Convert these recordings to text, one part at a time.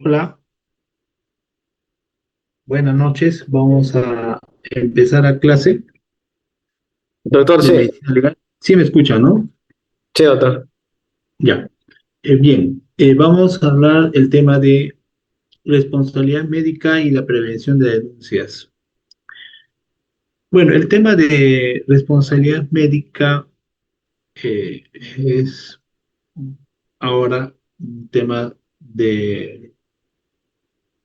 Hola, buenas noches. Vamos a empezar a clase Doctor, de sí, medicina legal. Sí me escucha, ¿no? sí, doctor. Ya. Bien, vamos a hablar el tema de responsabilidad médica y la prevención de denuncias. Bueno, el tema de responsabilidad médica es ahora un tema de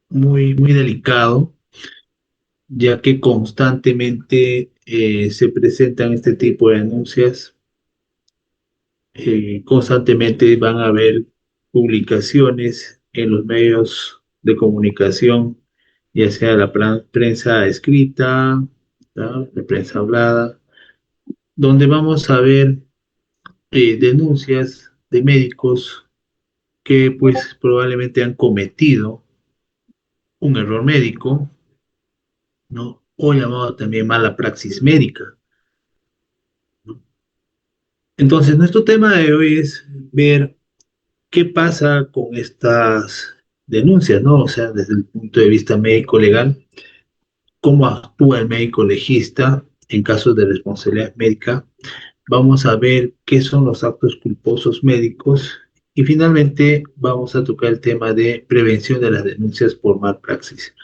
muy delicado, ya que constantemente se presentan este tipo de denuncias. Constantemente van a haber publicaciones en los medios de comunicación, ya sea la prensa escrita, ¿no?, la prensa hablada, donde vamos a ver denuncias de médicos que pues probablemente han cometido un error médico, ¿no? O llamado también mala praxis médica, ¿no? Entonces, nuestro tema de hoy es ver qué pasa con estas denuncias, ¿no? O sea, desde el punto de vista médico-legal, cómo actúa el médico legista en casos de responsabilidad médica. Vamos a ver qué son los actos culposos médicos y finalmente vamos a tocar el tema de prevención de las denuncias por malpraxis.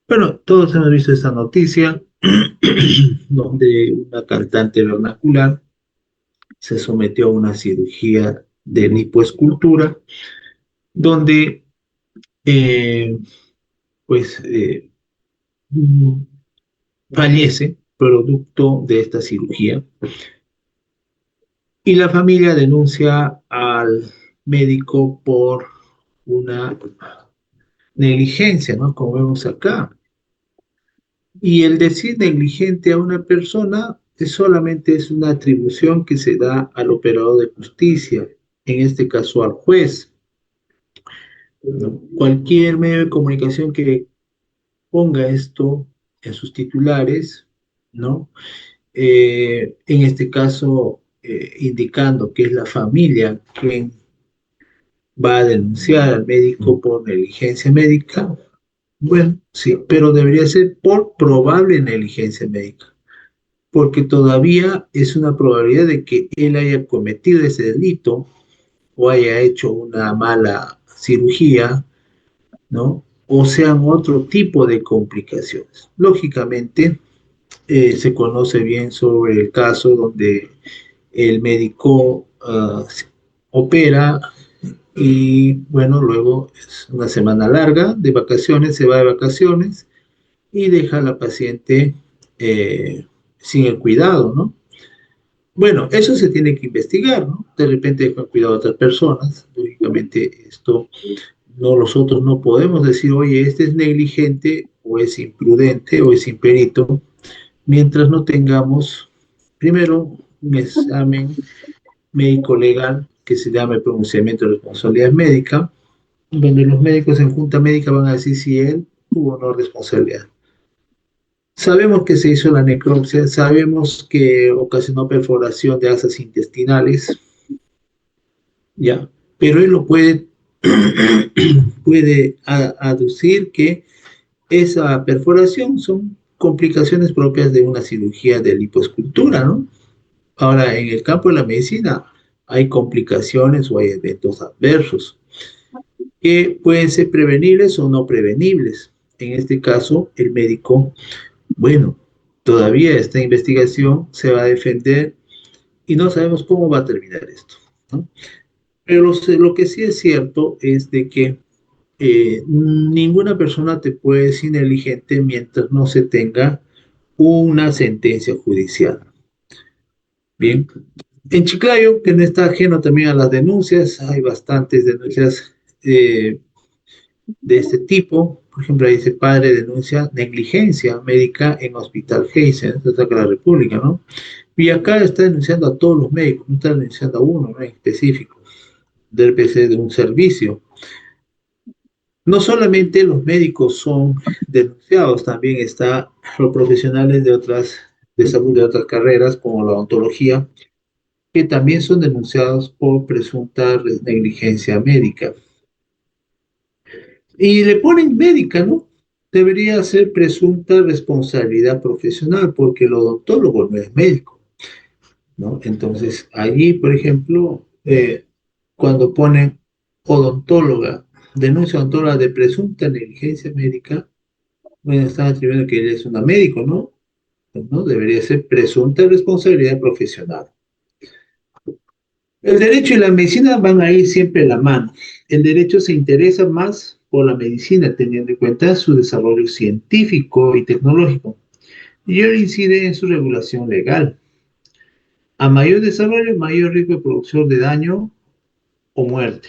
Bueno, todos hemos visto esta noticia donde una cantante vernacular se sometió a una cirugía de lipoescultura donde eh, pues mm, fallece producto de esta cirugía y la familia denuncia al médico por una negligencia, ¿no? Como vemos acá. Y el decir negligente a una persona solamente es una atribución que se da al operador de justicia, en este caso al juez, ¿no? Cualquier medio de comunicación que ponga esto en sus titulares, ¿no? En este caso, indicando que es la familia quien va a denunciar al médico por negligencia médica. Bueno, sí, pero debería ser por probable negligencia médica, porque todavía es una probabilidad de que él haya cometido ese delito o haya hecho una mala cirugía, ¿no? O sean otro tipo de complicaciones. Lógicamente, se conoce bien sobre el caso donde el médico opera y bueno, luego es una semana larga de vacaciones, se va de vacaciones y deja a la paciente sin el cuidado, ¿no? Bueno, eso se tiene que investigar, ¿no? De repente deja cuidado a otras personas, lógicamente esto no, nosotros no podemos decir, oye, este es negligente o es imprudente o es imperito, mientras no tengamos primero un examen médico legal que se llama el pronunciamiento de responsabilidad médica, donde los médicos en junta médica van a decir si él tuvo o no responsabilidad. Sabemos que se hizo la necropsia, sabemos que ocasionó perforación de asas intestinales, ya, pero él lo puede, puede aducir que esa perforación son complicaciones propias de una cirugía de lipoescultura, ¿no? Ahora, en el campo de la medicina hay complicaciones o hay eventos adversos que pueden ser prevenibles o no prevenibles. En este caso, el médico, bueno, todavía esta investigación se va a defender y no sabemos cómo va a terminar esto, ¿no? Pero lo que sí es cierto es de que ninguna persona te puede decir negligente mientras no se tenga una sentencia judicial. Bien, en Chiclayo, que no está ajeno también a las denuncias, hay bastantes denuncias de este tipo. Por ejemplo, ahí dice padre denuncia negligencia médica en Hospital Heisen, esto es de la República, ¿no? Y acá está denunciando a todos los médicos, no está denunciando a uno, ¿no?, en específico, debe ser de un servicio. No solamente los médicos son denunciados, también están los profesionales de otras, de salud de otras carreras, como la odontología, que también son denunciados por presunta negligencia médica. Y le ponen médica, ¿no? Debería ser presunta responsabilidad profesional, porque el odontólogo no es médico, ¿no? Entonces, allí, por ejemplo, cuando ponen odontóloga, denuncia odontóloga de presunta negligencia médica, bueno, están atribuyendo que ella es una médico, ¿no? ¿No? Debería ser presunta responsabilidad profesional. El derecho y la medicina van a ir siempre de la mano. El derecho se interesa más por la medicina, teniendo en cuenta su desarrollo científico y tecnológico, y ello incide en su regulación legal. A mayor desarrollo, mayor riesgo de producción de daño o muerte,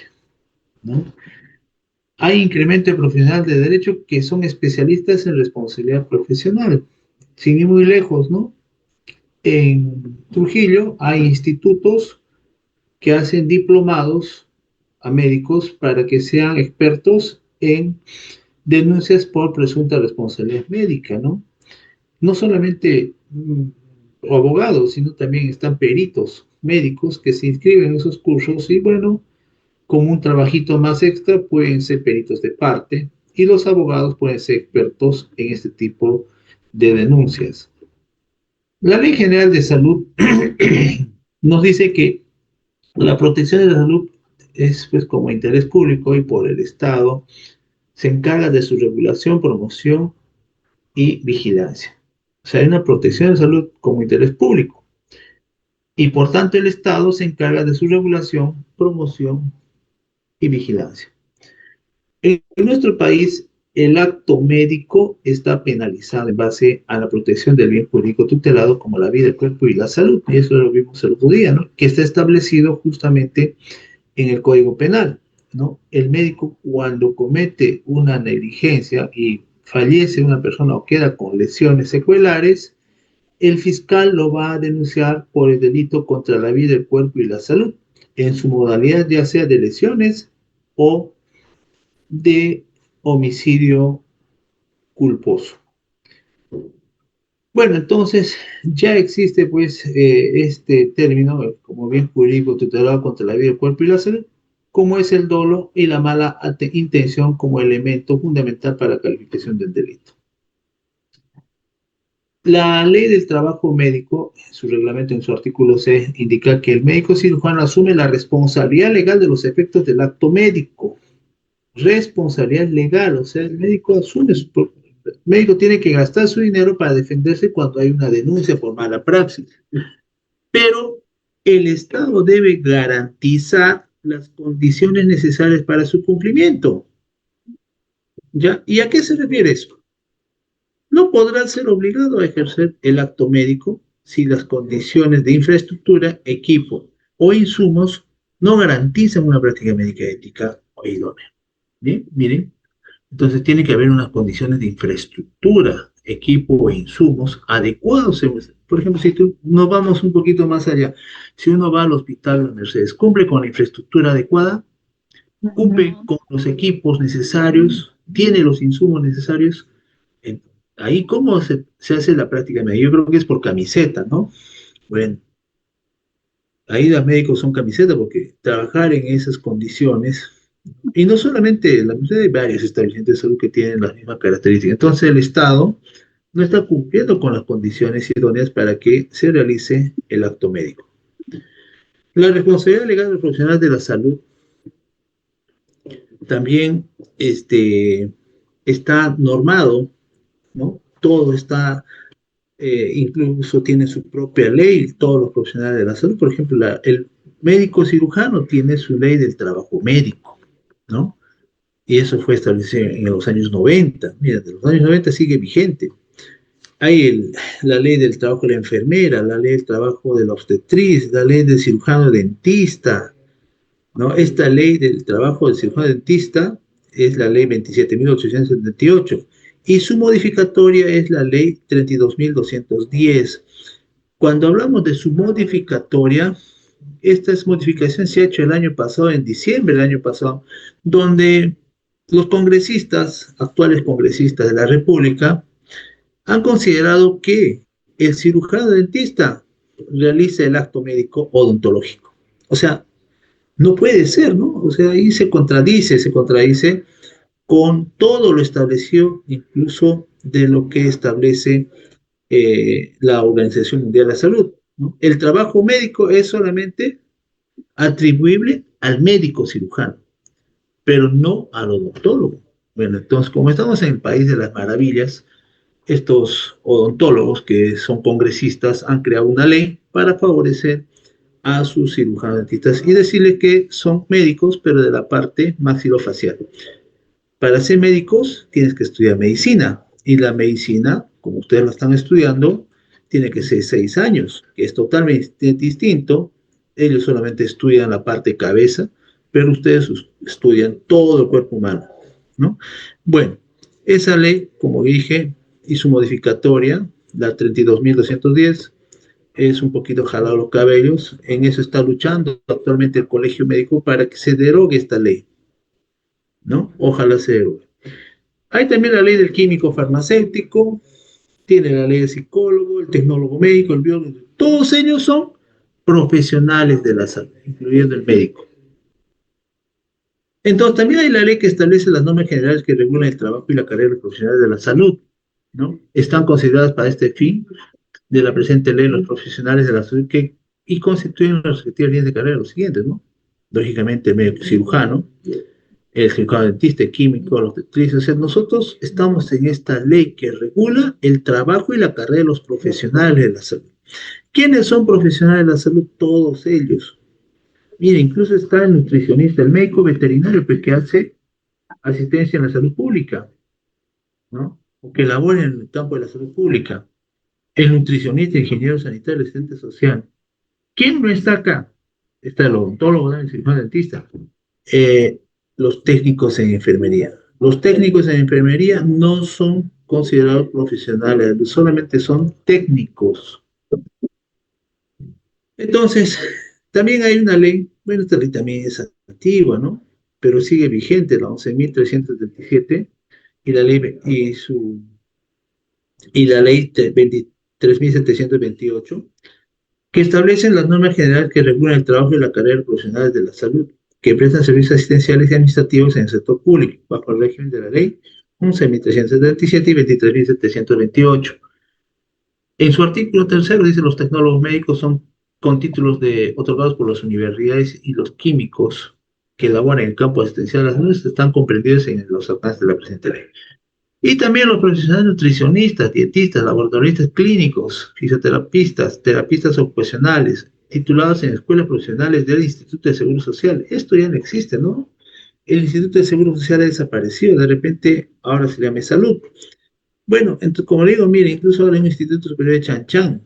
¿no? Hay incremento de profesionales de derecho que son especialistas en responsabilidad profesional. Sin ir muy lejos, ¿no? En Trujillo hay institutos que hacen diplomados a médicos para que sean expertos en denuncias por presunta responsabilidad médica, ¿no? No solamente abogados, sino también están peritos médicos que se inscriben en esos cursos y bueno, como un trabajito más extra pueden ser peritos de parte y los abogados pueden ser expertos en este tipo de denuncias. La Ley General de Salud nos dice que la protección de la salud es pues como interés público y por el Estado se encarga de su regulación, promoción y vigilancia. O sea, hay una protección de salud como interés público y por tanto el Estado se encarga de su regulación, promoción y vigilancia. En nuestro país, el acto médico está penalizado en base a la protección del bien jurídico tutelado como la vida, el cuerpo y la salud. Y eso lo vimos el otro día, ¿no? Que está establecido justamente en el Código Penal, ¿no? El médico cuando comete una negligencia y fallece una persona o queda con lesiones secuelares, el fiscal lo va a denunciar por el delito contra la vida, el cuerpo y la salud, en su modalidad ya sea de lesiones o de homicidio culposo. Bueno, entonces ya existe pues este término como bien jurídico tutelado contra la vida, el cuerpo y la salud, como es el dolo y la mala intención como elemento fundamental para la calificación del delito. La ley del trabajo médico, en su reglamento, en su artículo C, indica que el médico cirujano asume la responsabilidad legal de los efectos del acto médico. Responsabilidad legal, o sea, el médico asume el médico tiene que gastar su dinero para defenderse cuando hay una denuncia por mala praxis. Pero el Estado debe garantizar las condiciones necesarias para su cumplimiento. ¿Ya? ¿Y a qué se refiere eso? No podrá ser obligado a ejercer el acto médico si las condiciones de infraestructura, equipo o insumos no garantizan una práctica médica ética o idónea. ¿Bien? Miren, entonces tiene que haber unas condiciones de infraestructura, equipo e insumos adecuados. Por ejemplo, si nos vamos un poquito más allá, si uno va al hospital Mercedes, ¿cumple con la infraestructura adecuada? ¿Cumple con los equipos necesarios? ¿Tiene los insumos necesarios? Ahí, ¿cómo se hace la práctica médica? Yo creo que es por camiseta, ¿no? Bueno, ahí los médicos son camiseta porque trabajar en esas condiciones, y no solamente la hay varios establecimientos de salud que tienen las mismas características. Entonces el Estado no está cumpliendo con las condiciones idóneas para que se realice el acto médico. La responsabilidad legal del profesional de la salud también está normado, ¿no? Todo está, incluso tiene su propia ley, todos los profesionales de la salud. Por ejemplo, el médico cirujano tiene su ley del trabajo médico, ¿no? Y eso fue establecido en los años 90. Mira, de los años 90 sigue vigente. Hay la ley del trabajo de la enfermera, la ley del trabajo de la obstetriz, la ley del cirujano dentista, ¿no? Esta ley del trabajo del cirujano dentista es la ley 27.878 y su modificatoria es la ley 32.210. Cuando hablamos de su modificatoria, esta modificación se ha hecho el año pasado, en diciembre del año pasado, donde los congresistas, actuales congresistas de la República, han considerado que el cirujano dentista realice el acto médico odontológico. O sea, no puede ser, ¿no? O sea, ahí se contradice con todo lo establecido, incluso de lo que establece la Organización Mundial de la Salud, ¿no? El trabajo médico es solamente atribuible al médico cirujano, pero no al odontólogo. Bueno, entonces, como estamos en el país de las maravillas, estos odontólogos que son congresistas han creado una ley para favorecer a sus cirujanos dentistas y decirles que son médicos, pero de la parte maxilofacial. Para ser médicos tienes que estudiar medicina y la medicina, como ustedes lo están estudiando, tiene que ser 6 años, que es totalmente distinto. Ellos solamente estudian la parte cabeza, pero ustedes estudian todo el cuerpo humano, ¿no? Bueno, esa ley, como dije, y su modificatoria, la 32.210, es un poquito jalado los cabellos. En eso está luchando actualmente el Colegio Médico para que se derogue esta ley, ¿no? Ojalá se derogue. Hay también la ley del químico farmacéutico, tiene la ley del psicólogo, el tecnólogo médico, el biólogo. Todos ellos son profesionales de la salud, incluyendo el médico. Entonces, también hay la ley que establece las normas generales que regulan el trabajo y la carrera de los profesionales de la salud, ¿no? Están consideradas para este fin de la presente ley los profesionales de la salud que y constituyen las respectivas líneas de carrera los siguientes, ¿no? Lógicamente, el médico cirujano, el cirujano dentista, el químico, los dentistas. O sea, nosotros estamos en esta ley que regula el trabajo y la carrera de los profesionales de la salud. ¿Quiénes son profesionales de la salud? Todos ellos. Mire, incluso está el nutricionista, el médico veterinario, pues, que hace asistencia en la salud pública, ¿no? O que labora en el campo de la salud pública. El nutricionista, el ingeniero sanitario, el asistente social. ¿Quién no está acá? Está el odontólogo, ¿no? El cirujano dentista. Eh, los técnicos en enfermería. Los técnicos en enfermería no son considerados profesionales, solamente son técnicos. Entonces, también hay una ley, bueno, esta ley también es antigua, ¿no? Pero sigue vigente, la 11.377 y la ley, y la ley 23.728 que establecen las normas generales que regulan el trabajo y la carrera profesionales de la salud, que prestan servicios asistenciales y administrativos en el sector público, bajo el régimen de la ley 11.377 y 23.728. En su artículo tercero dice los tecnólogos médicos son con títulos otorgados por las universidades y los químicos que elaboran en el campo asistencial de la salud están comprendidos en los alcances de la presente ley. Y también los profesionales nutricionistas, dietistas, laboratoristas clínicos, fisioterapistas, terapistas ocupacionales, titulados en escuelas profesionales del Instituto de Seguro Social. Esto ya no existe, ¿no? El Instituto de Seguro Social ha desaparecido, de repente ahora se llama Salud. Bueno, entonces, como le digo, mire, incluso ahora hay un Instituto Superior de Chan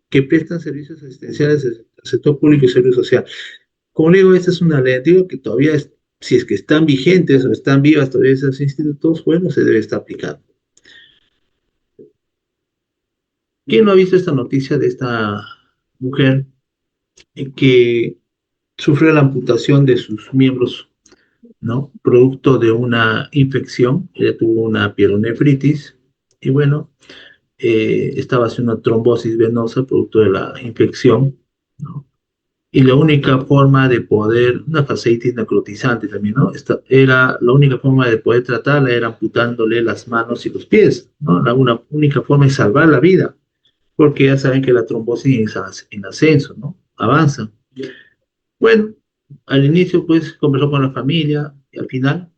que prestan servicios asistenciales al sector público y servicio social. Como le digo, esta es una ley antigua que todavía, si es que están vigentes o están vivas todavía esos institutos, bueno, se debe estar aplicando. ¿Quién no ha visto esta noticia de esta mujer que sufrió la amputación de sus miembros, ¿no? Producto de una infección, ella tuvo una pielonefritis y bueno, estaba haciendo una trombosis venosa producto de la infección, ¿no? Y la única forma de poder, una fasciitis necrotizante también, ¿no? Esta era la única forma de poder tratarla era amputándole las manos y los pies, ¿no? La única forma de salvar la vida, porque ya saben que la trombosis es en ascenso, ¿no? Avanza. Bueno, al inicio pues conversó con la familia y al final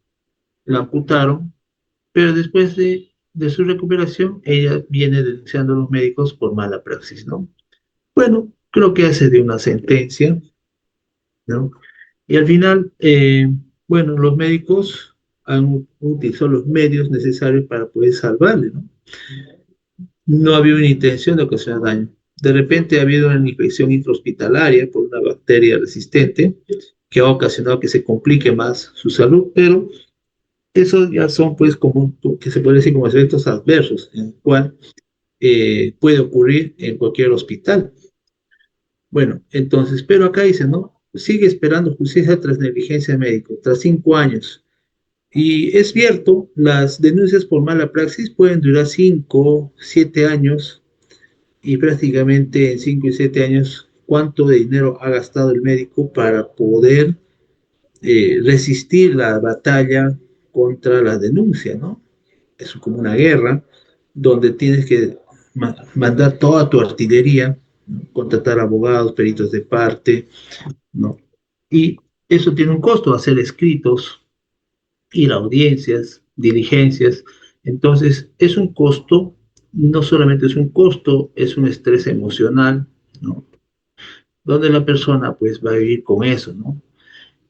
la amputaron, pero después de su recuperación ella viene denunciando a los médicos por mala praxis, ¿no? Bueno, creo que hace de una sentencia, ¿no? Y al final, bueno, los médicos han utilizado los medios necesarios para poder salvarle, ¿no? No había una intención de ocasionar daño. De repente ha habido una infección intrahospitalaria por una bacteria resistente que ha ocasionado que se complique más su salud, pero esos ya son pues como que se puede decir como efectos adversos, en el cual puede ocurrir en cualquier hospital. Bueno, entonces, pero acá dice, ¿no? Sigue esperando justicia tras negligencia médica, tras 5 años. Y es cierto, las denuncias por mala praxis pueden durar 5, 7 años y prácticamente en 5 y 7 años, ¿cuánto de dinero ha gastado el médico para poder resistir la batalla contra la denuncia, ¿no? Es como una guerra donde tienes que mandar toda tu artillería, ¿no? Contratar abogados, peritos de parte, ¿no? Y eso tiene un costo, hacer escritos, ir a audiencias, diligencias. Entonces, es un costo, no solamente es un costo, es un estrés emocional, ¿no? Donde la persona pues va a vivir con eso, ¿no?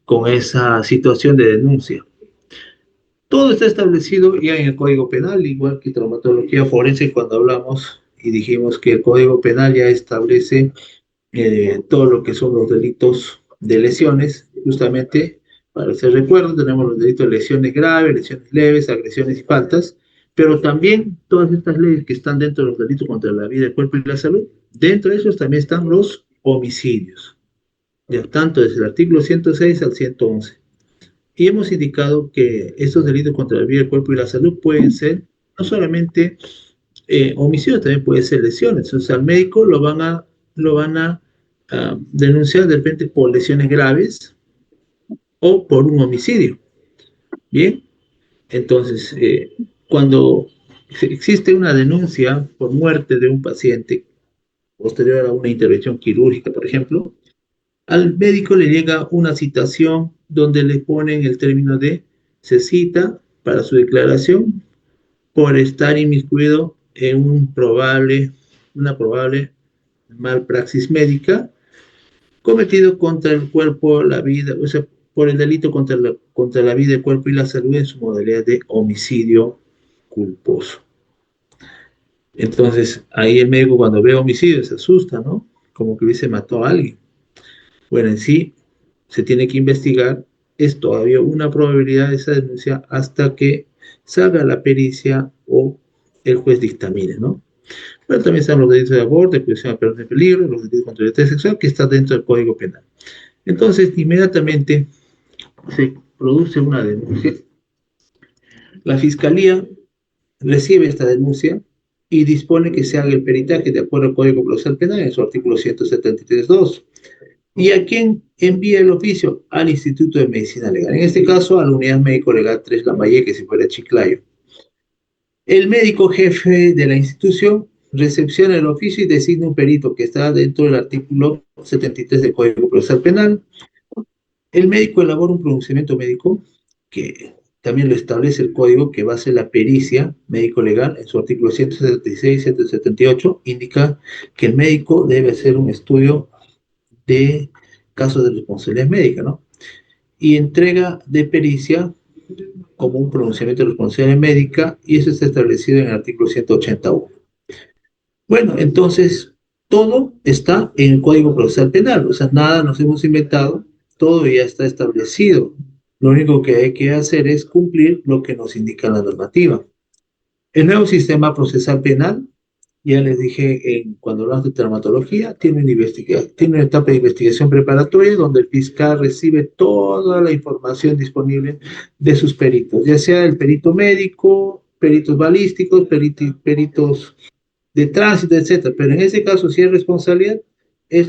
Con esa situación de denuncia. Todo está establecido ya en el Código Penal, igual que traumatología forense cuando hablamos y dijimos que el Código Penal ya establece todo lo que son los delitos de lesiones, justamente para hacer recuerdo, tenemos los delitos de lesiones graves, lesiones leves, agresiones y faltas, pero también todas estas leyes que están dentro de los delitos contra la vida, el cuerpo y la salud, dentro de esos también están los homicidios, ya tanto desde el artículo 106 al 111. Y hemos indicado que estos delitos contra la vida, el cuerpo y la salud pueden ser no solamente homicidios, también pueden ser lesiones. O sea, al médico lo van a denunciar de repente por lesiones graves o por un homicidio. Bien, entonces, cuando existe una denuncia por muerte de un paciente posterior a una intervención quirúrgica, por ejemplo, al médico le llega una citación donde le ponen el término de se cita para su declaración por estar inmiscuido en una probable malpraxis médica cometido contra el cuerpo, la vida, o sea, por el delito contra la vida, el cuerpo y la salud en su modalidad de homicidio culposo. Entonces, ahí el médico cuando ve homicidio se asusta, ¿no? Como que hubiese matado a alguien. Bueno, en sí se tiene que investigar, es todavía una probabilidad de esa denuncia hasta que salga la pericia o el juez dictamine, ¿no? Pero también están los delitos de aborto, de protección a personas de peligro, los delitos contra la libertad sexual, que está dentro del Código Penal. Entonces, inmediatamente se produce una denuncia. La Fiscalía recibe esta denuncia y dispone que se haga el peritaje de acuerdo al Código Procesal Penal en su artículo 173.2. ¿Y a quién envía el oficio? Al Instituto de Medicina Legal. En este caso, a la Unidad Médico Legal 3 Lambayeque, si fuera Chiclayo. El médico jefe de la institución recepciona el oficio y designa un perito que está dentro del artículo 73 del Código Procesal Penal. El médico elabora un pronunciamiento médico que también lo establece el código, que va a ser la pericia médico-legal en su artículo 176 y 178, indica que el médico debe hacer un estudio de casos de responsabilidad médica, ¿no? Y entrega de pericia como un pronunciamiento de responsabilidad médica, y eso está establecido en el artículo 181. Bueno, entonces, todo está en el Código Procesal Penal, o sea, nada nos hemos inventado, todo ya está establecido. Lo único que hay que hacer es cumplir lo que nos indica la normativa. El nuevo sistema procesal penal, ya les dije cuando hablamos de traumatología, tiene una etapa de investigación preparatoria donde el fiscal recibe toda la información disponible de sus peritos, ya sea el perito médico, peritos balísticos, peritos de tránsito, etcétera. Pero en ese caso, si es responsabilidad, es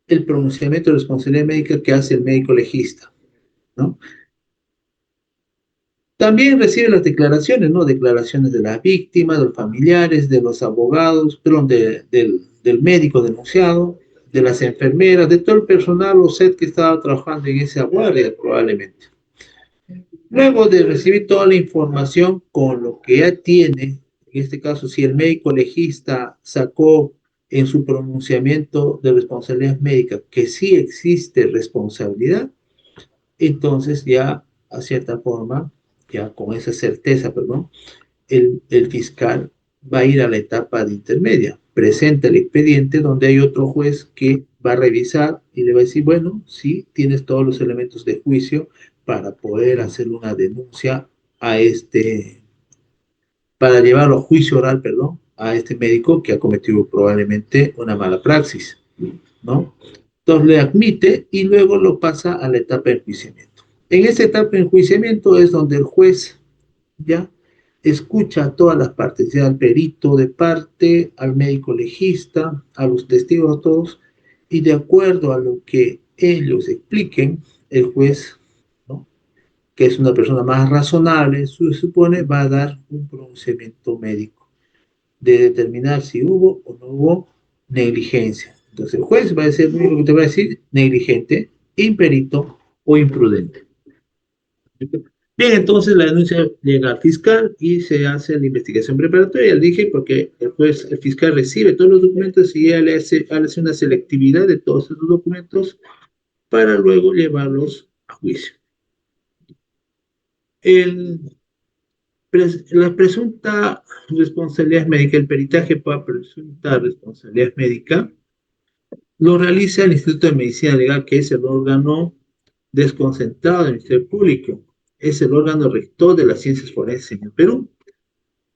el pronunciamiento de responsabilidad médica que hace el médico legista, ¿no? También recibe las declaraciones, ¿no? Declaraciones de la víctima, de los familiares, de los abogados, perdón, del médico denunciado, de las enfermeras, de todo el personal o set que estaba trabajando en esa guardia, probablemente. Luego de recibir toda la información con lo que ya tiene, en este caso, si el médico legista sacó en su pronunciamiento de responsabilidad médica que sí existe responsabilidad, entonces ya, a cierta forma, ya con esa certeza, perdón, el fiscal va a ir a la etapa de intermedia, presenta el expediente donde hay otro juez que va a revisar y le va a decir, bueno, sí, tienes todos los elementos de juicio para poder hacer una denuncia a para llevarlo a juicio oral, perdón, a este médico que ha cometido probablemente una mala praxis, ¿no? Entonces le admite y luego lo pasa a la etapa de enjuiciamiento. En esta etapa de enjuiciamiento es donde el juez ya escucha a todas las partes, sea al perito de parte, al médico legista, a los testigos, a todos, y de acuerdo a lo que ellos expliquen, el juez, ¿no?, que es una persona más razonable, se supone, va a dar un pronunciamiento médico de determinar si hubo o no hubo negligencia. Entonces el juez va a decir lo único que te va a decir: negligente, imperito o imprudente. Bien, entonces la denuncia llega al fiscal y se hace la investigación preparatoria. Dije porque el juez, el fiscal recibe todos los documentos y él hace una selectividad de todos esos documentos para luego llevarlos a juicio. El, la presunta responsabilidad médica, el peritaje para presunta responsabilidad médica, lo realiza el Instituto de Medicina Legal, que es el órgano desconcentrado del Ministerio Público. Es el órgano rector de las ciencias forenses en el Perú.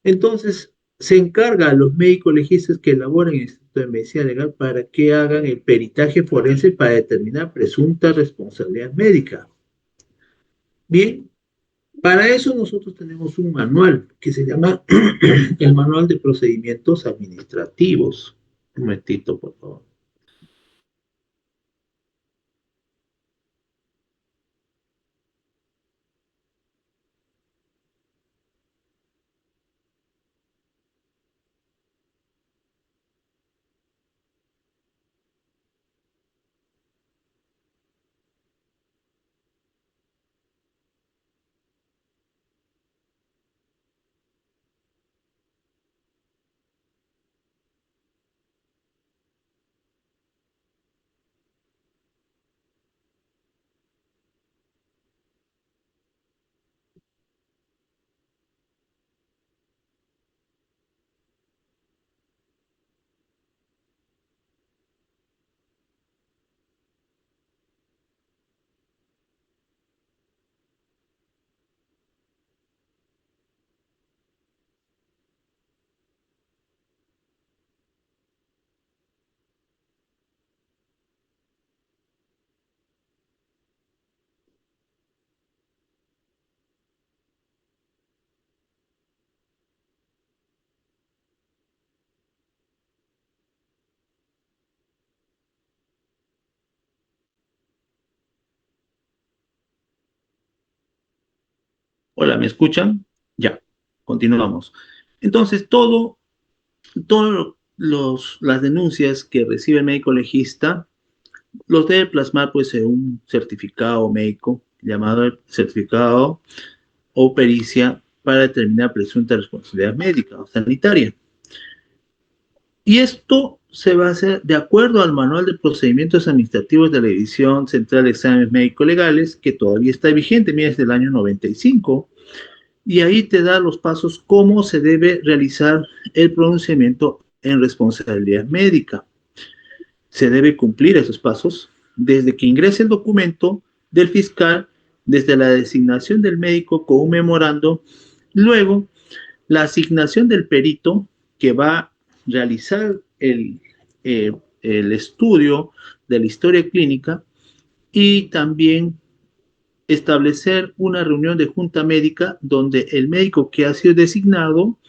Entonces, se encarga a los médicos legistas que elaboran el Instituto de Medicina Legal para que hagan el peritaje forense para determinar presunta responsabilidad médica. Bien, para eso nosotros tenemos un manual que se llama el Manual de Procedimientos Administrativos. Un momentito, por favor. Hola, ¿me escuchan? Ya, continuamos. Entonces, todas las denuncias que recibe el médico legista los debe plasmar pues en un certificado médico llamado certificado o pericia para determinar presunta responsabilidad médica o sanitaria. Y esto se va a hacer de acuerdo al Manual de Procedimientos Administrativos de la División Central de Exámenes Médico-Legales, que todavía está vigente, mira, desde el año 95, y ahí te da los pasos cómo se debe realizar el pronunciamiento en responsabilidad médica. Se debe cumplir esos pasos desde que ingrese el documento del fiscal, desde la designación del médico con un memorando, luego la asignación del perito que va a realizar el estudio de la historia clínica y también establecer una reunión de junta médica donde el médico que ha sido designado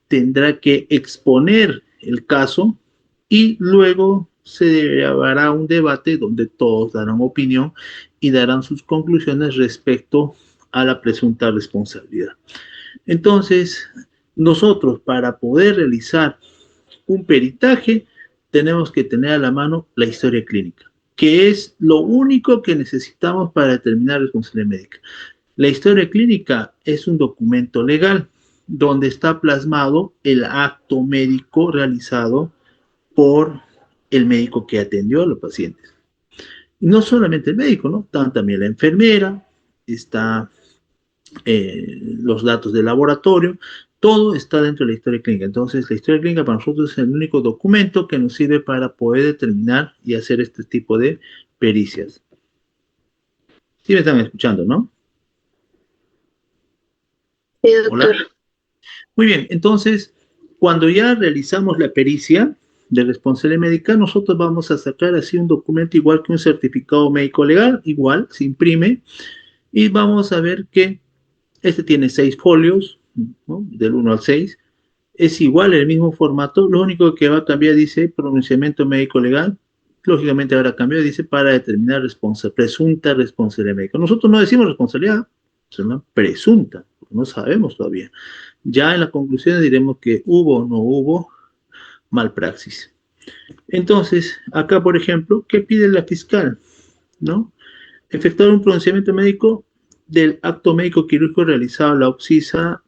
tendrá que exponer el caso y luego se llevará un debate donde todos darán opinión y darán sus conclusiones respecto a la presunta responsabilidad. Entonces, nosotros para poder realizar un peritaje tenemos que tener a la mano la historia clínica, que es lo único que necesitamos para determinar responsabilidad médica. La historia clínica es un documento legal donde está plasmado el acto médico realizado por el médico que atendió a los pacientes. Y no solamente el médico, ¿no? También la enfermera, está los datos del laboratorio, todo está dentro de la historia clínica. Entonces, la historia clínica para nosotros es el único documento que nos sirve para poder determinar y hacer este tipo de pericias. Sí me están escuchando, ¿no? Sí, doctor. Hola. Muy bien, entonces, cuando ya realizamos la pericia de responsabilidad médica, nosotros vamos a sacar así un documento igual que un certificado médico legal, igual, se imprime, y vamos a ver que este tiene 6 folios, ¿no? Del 1 al 6, es igual el mismo formato, lo único que va a cambiar dice pronunciamiento médico legal, lógicamente ahora cambió, dice para determinar presunta responsabilidad médica. Nosotros no decimos responsabilidad, sino presunta, porque no sabemos todavía. Ya en las conclusiones diremos que hubo o no hubo malpraxis. Entonces, acá, por ejemplo, ¿qué pide la fiscal? ¿No? Efectuar un pronunciamiento médico del acto médico quirúrgico realizado en la OPSISA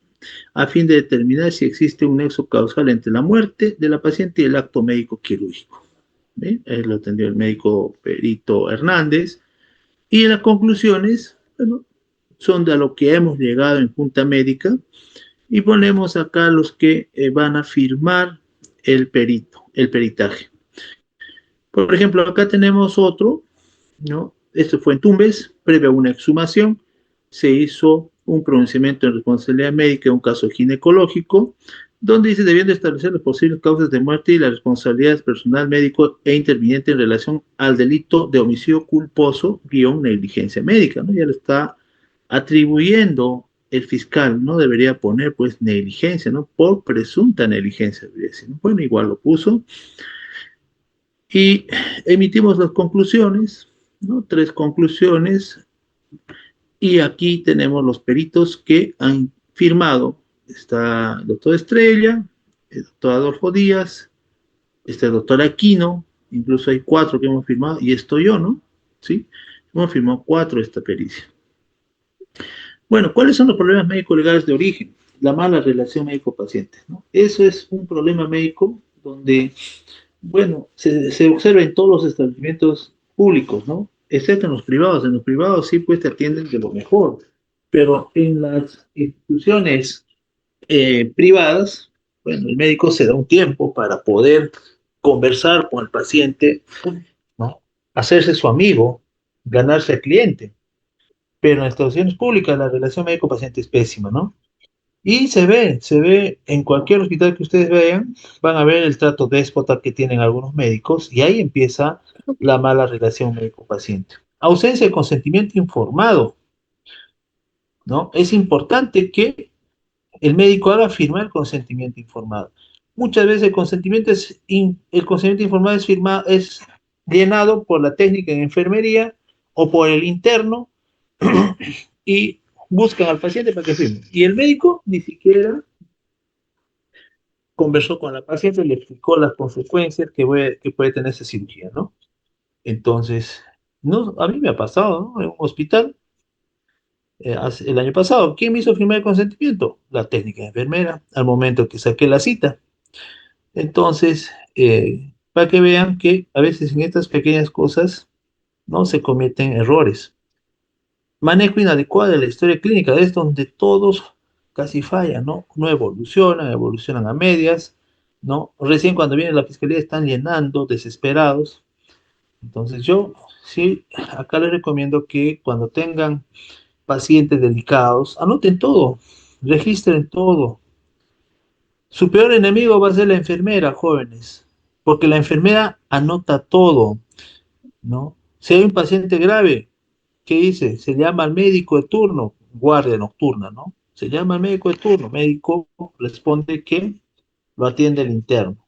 a fin de determinar si existe un nexo causal entre la muerte de la paciente y el acto médico quirúrgico. ¿Bien? Lo atendió el médico Perito Hernández. Y las conclusiones, bueno, son de a lo que hemos llegado en Junta Médica y ponemos acá los que van a firmar el perito, el peritaje. Por ejemplo, acá tenemos otro, ¿no? Esto fue en Tumbes, previo a una exhumación, se hizo un pronunciamiento de responsabilidad médica en un caso ginecológico, donde dice debiendo establecer las posibles causas de muerte y las responsabilidades personal médico e interviniente en relación al delito de homicidio culposo guión negligencia médica, ¿no? Ya lo está atribuyendo el fiscal, no debería poner pues negligencia, ¿no? Por presunta negligencia, debería decir, ¿no? Bueno, igual lo puso. Y emitimos las conclusiones, ¿no? 3 conclusiones, y aquí tenemos los peritos que han firmado. Está el doctor Estrella, el doctor Adolfo Díaz, está el doctor Aquino, incluso hay 4 que hemos firmado, y estoy yo, ¿no? ¿Sí? Hemos firmado 4 de esta pericia. Bueno, ¿cuáles son los problemas médico-legales de origen? La mala relación médico-paciente, ¿no? Eso es un problema médico donde, bueno, se observa en todos los establecimientos públicos, ¿no? Excepto en los privados. En los privados sí, pues te atienden de lo mejor, pero en las instituciones privadas, bueno, el médico se da un tiempo para poder conversar con el paciente, ¿no? Hacerse su amigo, ganarse al cliente. Pero en las instituciones públicas la relación médico-paciente es pésima, ¿no? Y se ve en cualquier hospital que ustedes vean, van a ver el trato déspota que tienen algunos médicos y ahí empieza la mala relación médico-paciente. Ausencia de consentimiento informado, ¿no? Es importante que el médico haga firmar el consentimiento informado. Muchas veces el consentimiento informado es llenado por la técnica en enfermería o por el interno y buscan al paciente para que firme. Y el médico ni siquiera conversó con la paciente y le explicó las consecuencias que puede tener esa cirugía, ¿no? Entonces, no, a mí me ha pasado, ¿no? En un hospital, el año pasado, ¿quién me hizo firmar el consentimiento? La técnica enfermera, al momento que saqué la cita. Entonces, para que vean que a veces en estas pequeñas cosas no se cometen errores. Manejo inadecuado de la historia clínica, es donde todos casi fallan, ¿no? No evolucionan, evolucionan a medias, ¿no? Recién cuando viene la fiscalía están llenando, desesperados. Entonces yo sí, acá les recomiendo que cuando tengan pacientes delicados, anoten todo, registren todo. Su peor enemigo va a ser la enfermera, jóvenes, porque la enfermera anota todo, ¿no? Si hay un paciente grave, ¿qué dice? Se llama al médico de turno, guardia nocturna, ¿no? Se llama al médico de turno, médico responde que lo atiende el interno.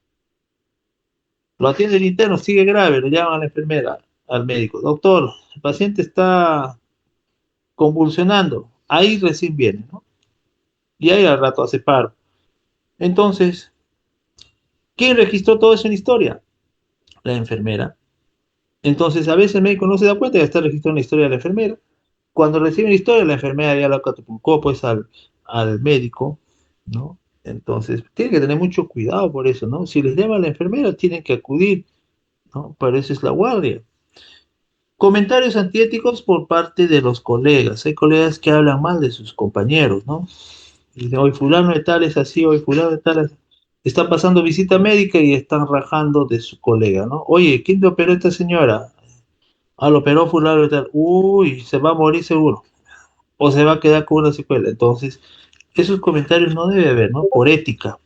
Lo atiende el interno, sigue grave, le llaman a la enfermera, al médico. Doctor, el paciente está convulsionando. Ahí recién viene, ¿no? Y ahí al rato hace paro. Entonces, ¿quién registró todo eso en historia? La enfermera. Entonces, a veces el médico no se da cuenta de estar registrando la historia de la enfermera. Cuando recibe la historia, la enfermera ya la catapultó pues al médico, ¿no? Entonces, tiene que tener mucho cuidado por eso, ¿no? Si les llama a la enfermera, tienen que acudir, ¿no? Para eso es la guardia. Comentarios antiéticos por parte de los colegas. Hay colegas que hablan mal de sus compañeros, ¿no? Y dicen, hoy fulano de tal es así, hoy fulano de tal es... Está pasando visita médica y están rajando de su colega, ¿no? Oye, ¿quién te operó a esta señora? Ah, lo operó fulano de tal. Uy, se va a morir seguro. O se va a quedar con una secuela. Entonces, esos comentarios no debe haber, ¿no? Por ética,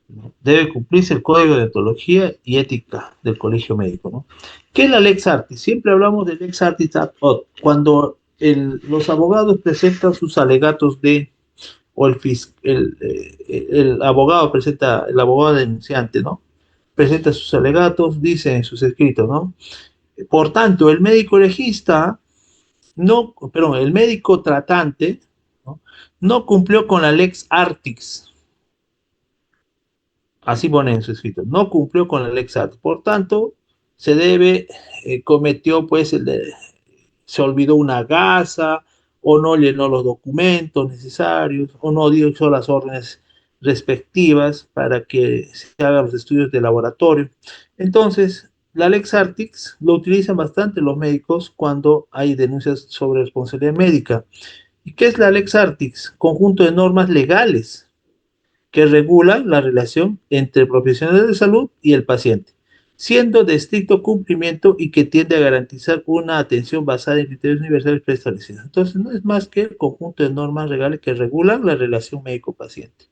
¿no? Debe cumplirse el código de ontología y ética del colegio médico, ¿no? ¿Qué es la Lex Artis? Siempre hablamos de Lex Artis ad hoc, cuando los abogados presentan sus alegatos de o el abogado presenta, el abogado denunciante, ¿no? Presenta sus alegatos, dice en sus escritos, ¿no? Por tanto, el médico legista, no, perdón, el médico tratante, ¿no? No cumplió con la lex artis, así pone en su escrito, no cumplió con la lex artis, por tanto, se debe, cometió pues se olvidó una gasa, o no llenó los documentos necesarios, o no dio las órdenes respectivas para que se hagan los estudios de laboratorio. Entonces, la Lex Artix lo utilizan bastante los médicos cuando hay denuncias sobre responsabilidad médica. ¿Y qué es la Lex Artix? Conjunto de normas legales que regulan la relación entre profesionales de salud y el paciente, siendo de estricto cumplimiento y que tiende a garantizar una atención basada en criterios universales preestablecidos. Entonces, no es más que el conjunto de normas legales que regulan la relación médico-paciente.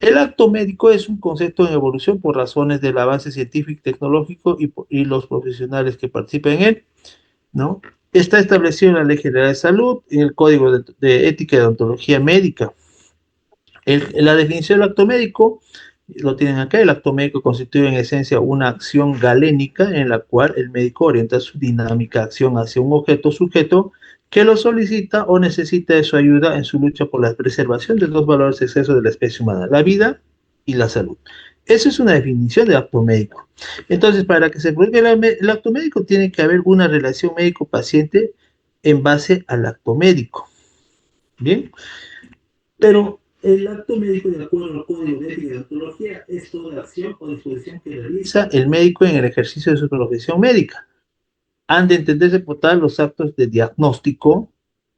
El acto médico es un concepto en evolución por razones del avance científico y tecnológico y los profesionales que participan en él, ¿no? Está establecido en la Ley General de Salud, en el Código de Ética y de Ontología Médica. La definición del acto médico, lo tienen acá, el acto médico constituye en esencia una acción galénica en la cual el médico orienta su dinámica de acción hacia un objeto sujeto que lo solicita o necesita de su ayuda en su lucha por la preservación de dos valores excesos de la especie humana, la vida y la salud. Esa es una definición de acto médico. Entonces, para que se produzca el acto médico, tiene que haber una relación médico-paciente en base al acto médico. Bien, pero el acto médico, de acuerdo al Código de Ética y Ontología, es toda acción o disposición que realiza el médico en el ejercicio de su profesión médica. Han de entenderse por tal los actos de diagnóstico,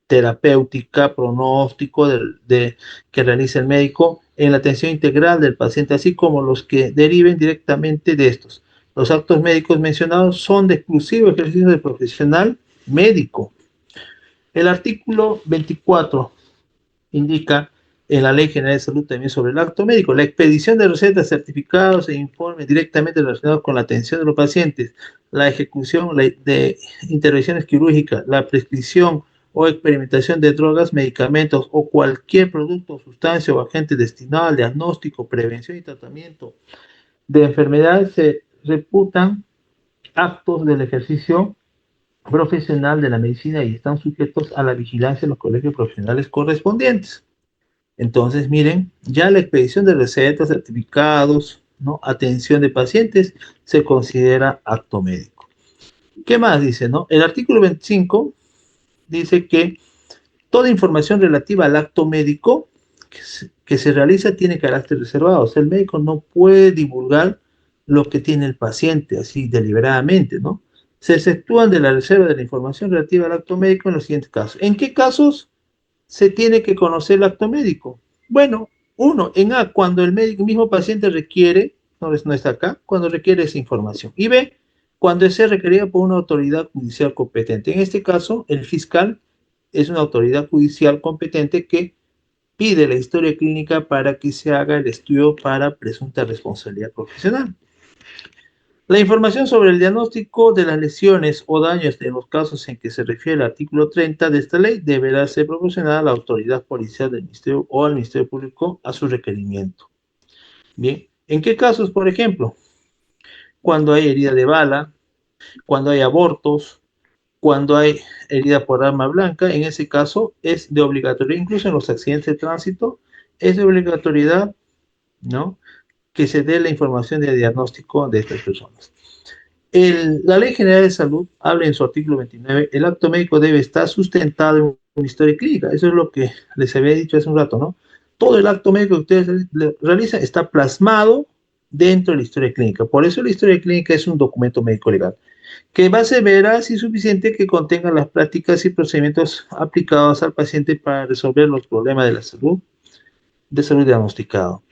terapéutica, pronóstico que realiza el médico en la atención integral del paciente, así como los que deriven directamente de estos. Los actos médicos mencionados son de exclusivo ejercicio del profesional médico. El artículo 24 indica en la Ley General de Salud también sobre el acto médico, la expedición de recetas, certificados e informes directamente relacionados con la atención de los pacientes, la ejecución de intervenciones quirúrgicas, la prescripción o experimentación de drogas, medicamentos o cualquier producto, sustancia o agente destinado al diagnóstico, prevención y tratamiento de enfermedades se reputan actos del ejercicio profesional de la medicina y están sujetos a la vigilancia de los colegios profesionales correspondientes. Entonces, miren, ya la expedición de recetas, certificados, ¿no? Atención de pacientes, se considera acto médico. ¿Qué más dice, no? El artículo 25 dice que toda información relativa al acto médico que se realiza tiene carácter reservado. O sea, el médico no puede divulgar lo que tiene el paciente así deliberadamente, ¿no? Se exceptúan de la reserva de la información relativa al acto médico en los siguientes casos. ¿En qué casos se tiene que conocer el acto médico? Bueno, uno, en A, cuando el médico, mismo paciente requiere, no está acá, cuando requiere esa información. Y B, cuando es requerida por una autoridad judicial competente. En este caso, el fiscal es una autoridad judicial competente que pide la historia clínica para que se haga el estudio para presunta responsabilidad profesional. La información sobre el diagnóstico de las lesiones o daños en los casos en que se refiere el artículo 30 de esta ley deberá ser proporcionada a la autoridad policial del Ministerio o al Ministerio Público a su requerimiento. Bien, ¿en qué casos, por ejemplo? Cuando hay herida de bala, cuando hay abortos, cuando hay herida por arma blanca, en ese caso es de obligatoriedad, incluso en los accidentes de tránsito, es de obligatoriedad, ¿no? Que se dé la información de diagnóstico de estas personas. La Ley General de Salud habla en su artículo 29, el acto médico debe estar sustentado en una historia clínica. Eso es lo que les había dicho hace un rato, ¿no? Todo el acto médico que ustedes realizan está plasmado dentro de la historia clínica. Por eso la historia clínica es un documento médico legal, que va a ser veraz y suficiente que contenga las prácticas y procedimientos aplicados al paciente para resolver los problemas de la salud, de salud diagnosticado.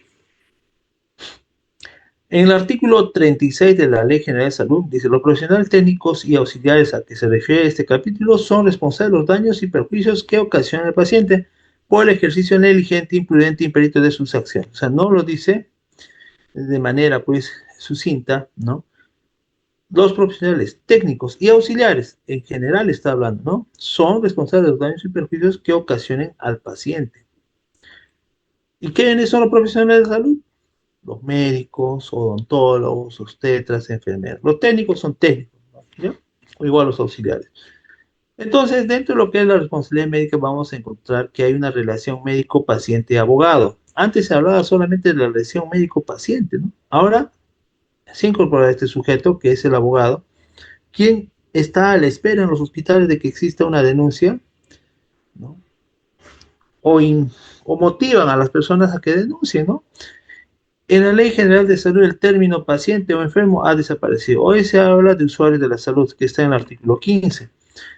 En el artículo 36 de la Ley General de Salud dice, los profesionales técnicos y auxiliares a que se refiere este capítulo son responsables de los daños y perjuicios que ocasiona el paciente por el ejercicio negligente, imprudente, imperito de sus acciones. O sea, no lo dice de manera, pues, sucinta, ¿no? Los profesionales técnicos y auxiliares, en general está hablando, ¿no? Son responsables de los daños y perjuicios que ocasionen al paciente. ¿Y quiénes son los profesionales de salud? Los médicos, odontólogos, obstetras, enfermeros. Los técnicos son técnicos, ¿no? ¿Ya? O igual los auxiliares. Entonces, dentro de lo que es la responsabilidad médica, vamos a encontrar que hay una relación médico-paciente-abogado. Antes se hablaba solamente de la relación médico-paciente, ¿no? Ahora se incorpora este sujeto, que es el abogado, quien está a la espera en los hospitales de que exista una denuncia, ¿no? O, o motivan a las personas a que denuncien, ¿no? En la Ley General de Salud, el término paciente o enfermo ha desaparecido. Hoy se habla de usuarios de la salud, que está en el artículo 15.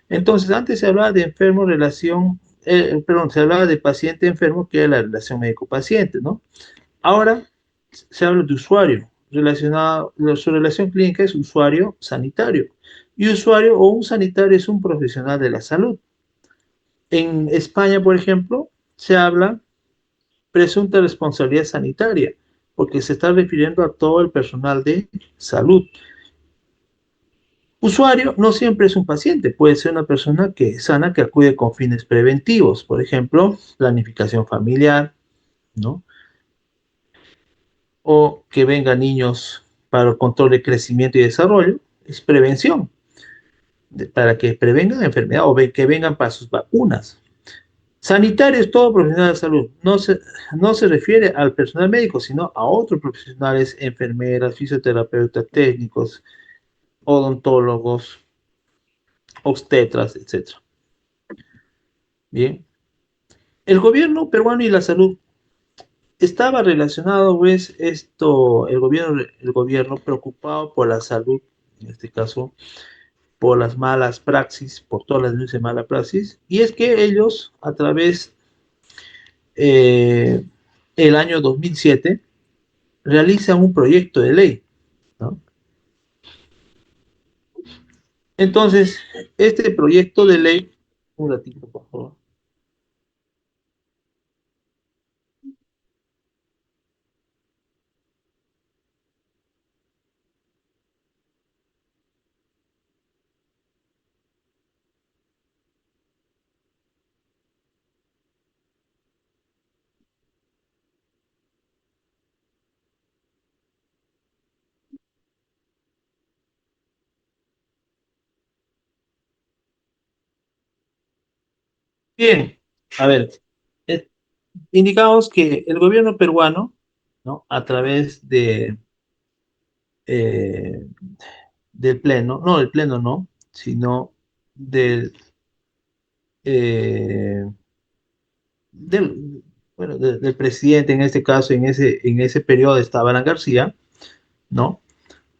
Entonces, antes se hablaba de enfermo, perdón, se hablaba de paciente enfermo, que es la relación médico-paciente, ¿no? Ahora se habla de usuario, relacionado, su relación clínica es usuario sanitario. Y usuario o un sanitario es un profesional de la salud. En España, por ejemplo, se habla presunta responsabilidad sanitaria, porque se está refiriendo a todo el personal de salud. Usuario no siempre es un paciente, puede ser una persona que sana que acude con fines preventivos, por ejemplo, planificación familiar, ¿no? O que vengan niños para el control de crecimiento y desarrollo, es prevención, para que prevengan enfermedad o que vengan para sus vacunas. Sanitario es todo profesional de salud. No se refiere al personal médico, sino a otros profesionales, enfermeras, fisioterapeutas, técnicos, odontólogos, obstetras, etc. Bien. El gobierno peruano y la salud estaba relacionado, pues, el gobierno preocupado por la salud, en este caso, por las malas praxis, por todas las denuncias de mala praxis, y es que ellos, a través eh, el año 2007, realizan un proyecto de ley, ¿no? Entonces, este proyecto de ley, un ratito, por favor. Bien, a ver, eh, indicamos que el gobierno peruano, ¿no? A través eh, del pleno, no del pleno no, sino del, eh, del, bueno, del presidente, en este caso, en ese periodo estaba Alan García, ¿no?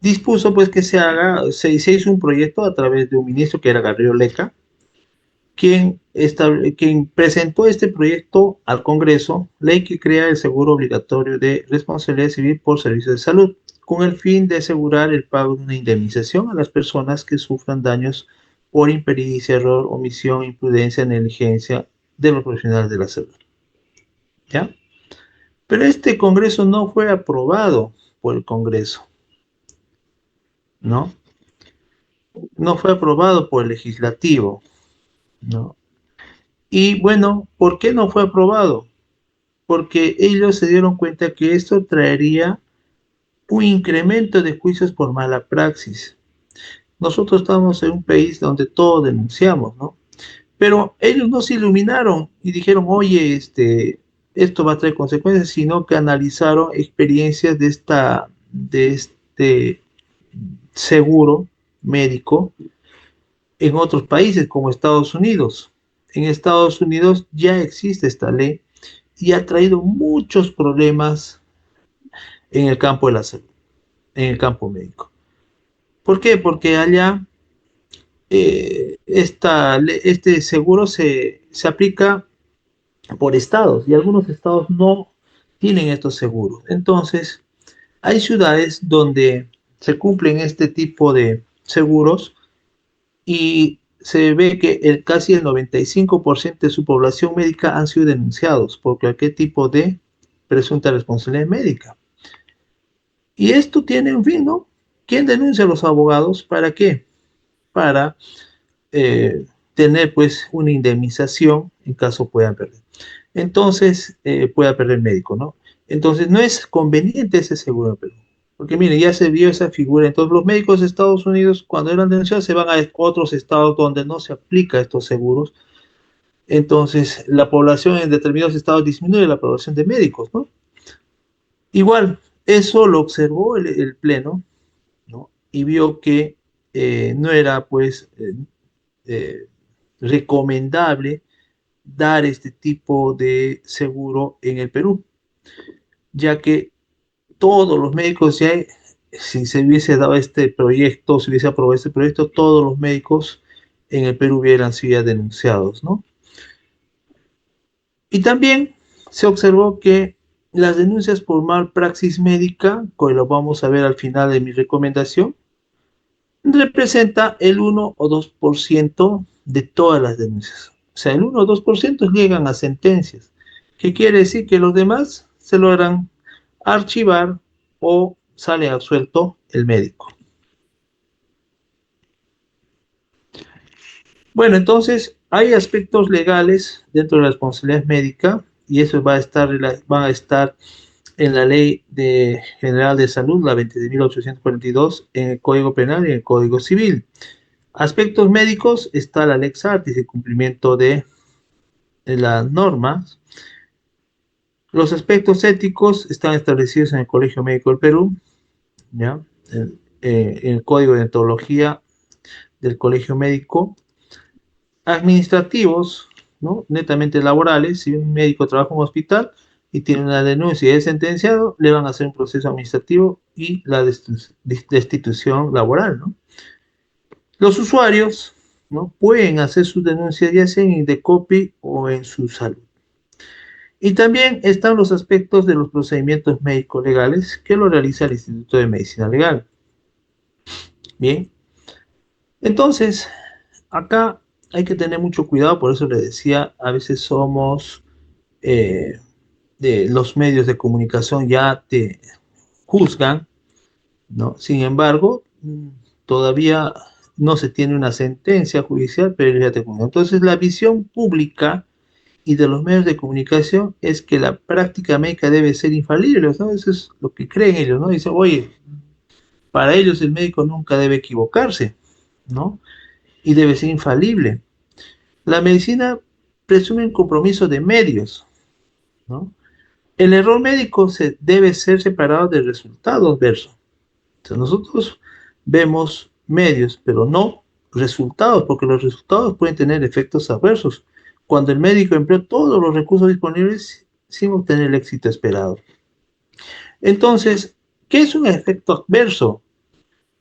Dispuso pues que se hizo un proyecto a través de un ministro que era Gabriel Leca, quien presentó este proyecto al Congreso, ley que crea el seguro obligatorio de responsabilidad civil por servicios de salud, con el fin de asegurar el pago de una indemnización a las personas que sufran daños por impericia, error, omisión, imprudencia, negligencia de los profesionales de la salud. ¿Ya? Pero este Congreso no fue aprobado por el Congreso, ¿no? No fue aprobado por el legislativo, ¿no? Y bueno, ¿por qué no fue aprobado? Porque ellos se dieron cuenta que esto traería un incremento de juicios por mala praxis. Nosotros estamos en un país donde todos denunciamos, ¿no? Pero ellos no se iluminaron y dijeron, oye, esto va a traer consecuencias, sino que analizaron experiencias de este seguro médico en otros países como Estados Unidos. En Estados Unidos ya existe esta ley y ha traído muchos problemas en el campo de la salud, en el campo médico. ¿Por qué? Porque allá este seguro se aplica por estados y algunos estados no tienen estos seguros. Entonces, hay ciudades donde se cumplen este tipo de seguros y se ve que casi el 95% de su población médica han sido denunciados por cualquier tipo de presunta responsabilidad médica. Y esto tiene un fin, ¿no? ¿Quién denuncia a los abogados? ¿Para qué? Para tener pues una indemnización en caso puedan perder. entonces pueda perder el médico, ¿no? Entonces no es conveniente ese seguro en Perú. Porque mire, ya se vio esa figura. Entonces los médicos de Estados Unidos, cuando eran denunciados, se van a otros estados donde no se aplica estos seguros. Entonces la población en determinados estados disminuye la población de médicos, ¿no? Igual, eso lo observó el Pleno, ¿no? Y vio que no era, pues, eh, recomendable dar este tipo de seguro en el Perú, ya que todos los médicos ya, si se hubiese dado este proyecto, si hubiese aprobado este proyecto, todos los médicos en el Perú hubieran sido ya denunciados, ¿no? Y también se observó que las denuncias por malpraxis médica, que lo vamos a ver al final de mi recomendación, representa el 1 o 2% de todas las denuncias. O sea, el 1 o 2% llegan a sentencias, que quiere decir que los demás se logran archivar o sale absuelto el médico. Bueno, entonces hay aspectos legales dentro de la responsabilidad médica y eso va a estar en la General de Salud, la 20.842, en el Código Penal y en el Código Civil. Aspectos médicos está la Lex Artis, el cumplimiento de las normas. Los aspectos éticos están establecidos en el Colegio Médico del Perú, ¿ya? En el Código de Deontología del Colegio Médico. Administrativos, ¿no? Netamente laborales. Si un médico trabaja en un hospital y tiene una denuncia y es sentenciado, le van a hacer un proceso administrativo y la destitución laboral, ¿no? Los usuarios, ¿no?, pueden hacer sus denuncias ya sea en Indecopi o en su salud. Y también están los aspectos de los procedimientos médicos legales que lo realiza el Instituto de Medicina Legal. Bien, entonces, acá hay que tener mucho cuidado, por eso le decía, a veces somos, de los medios de comunicación ya te juzgan, ¿no? Sin embargo, todavía no se tiene una sentencia judicial, pero ya te juzgan. Entonces, la visión pública y de los medios de comunicación es que la práctica médica debe ser infalible, ¿no? Eso es lo que creen ellos, ¿no? Dicen, oye, para ellos el médico nunca debe equivocarse, ¿no? Y debe ser infalible. La medicina presume un compromiso de medios, ¿no? El error médico debe ser separado del resultado adverso. O sea, nosotros vemos medios, pero no resultados, porque los resultados pueden tener efectos adversos cuando el médico empleó todos los recursos disponibles sin obtener el éxito esperado. Entonces, ¿qué es un efecto adverso?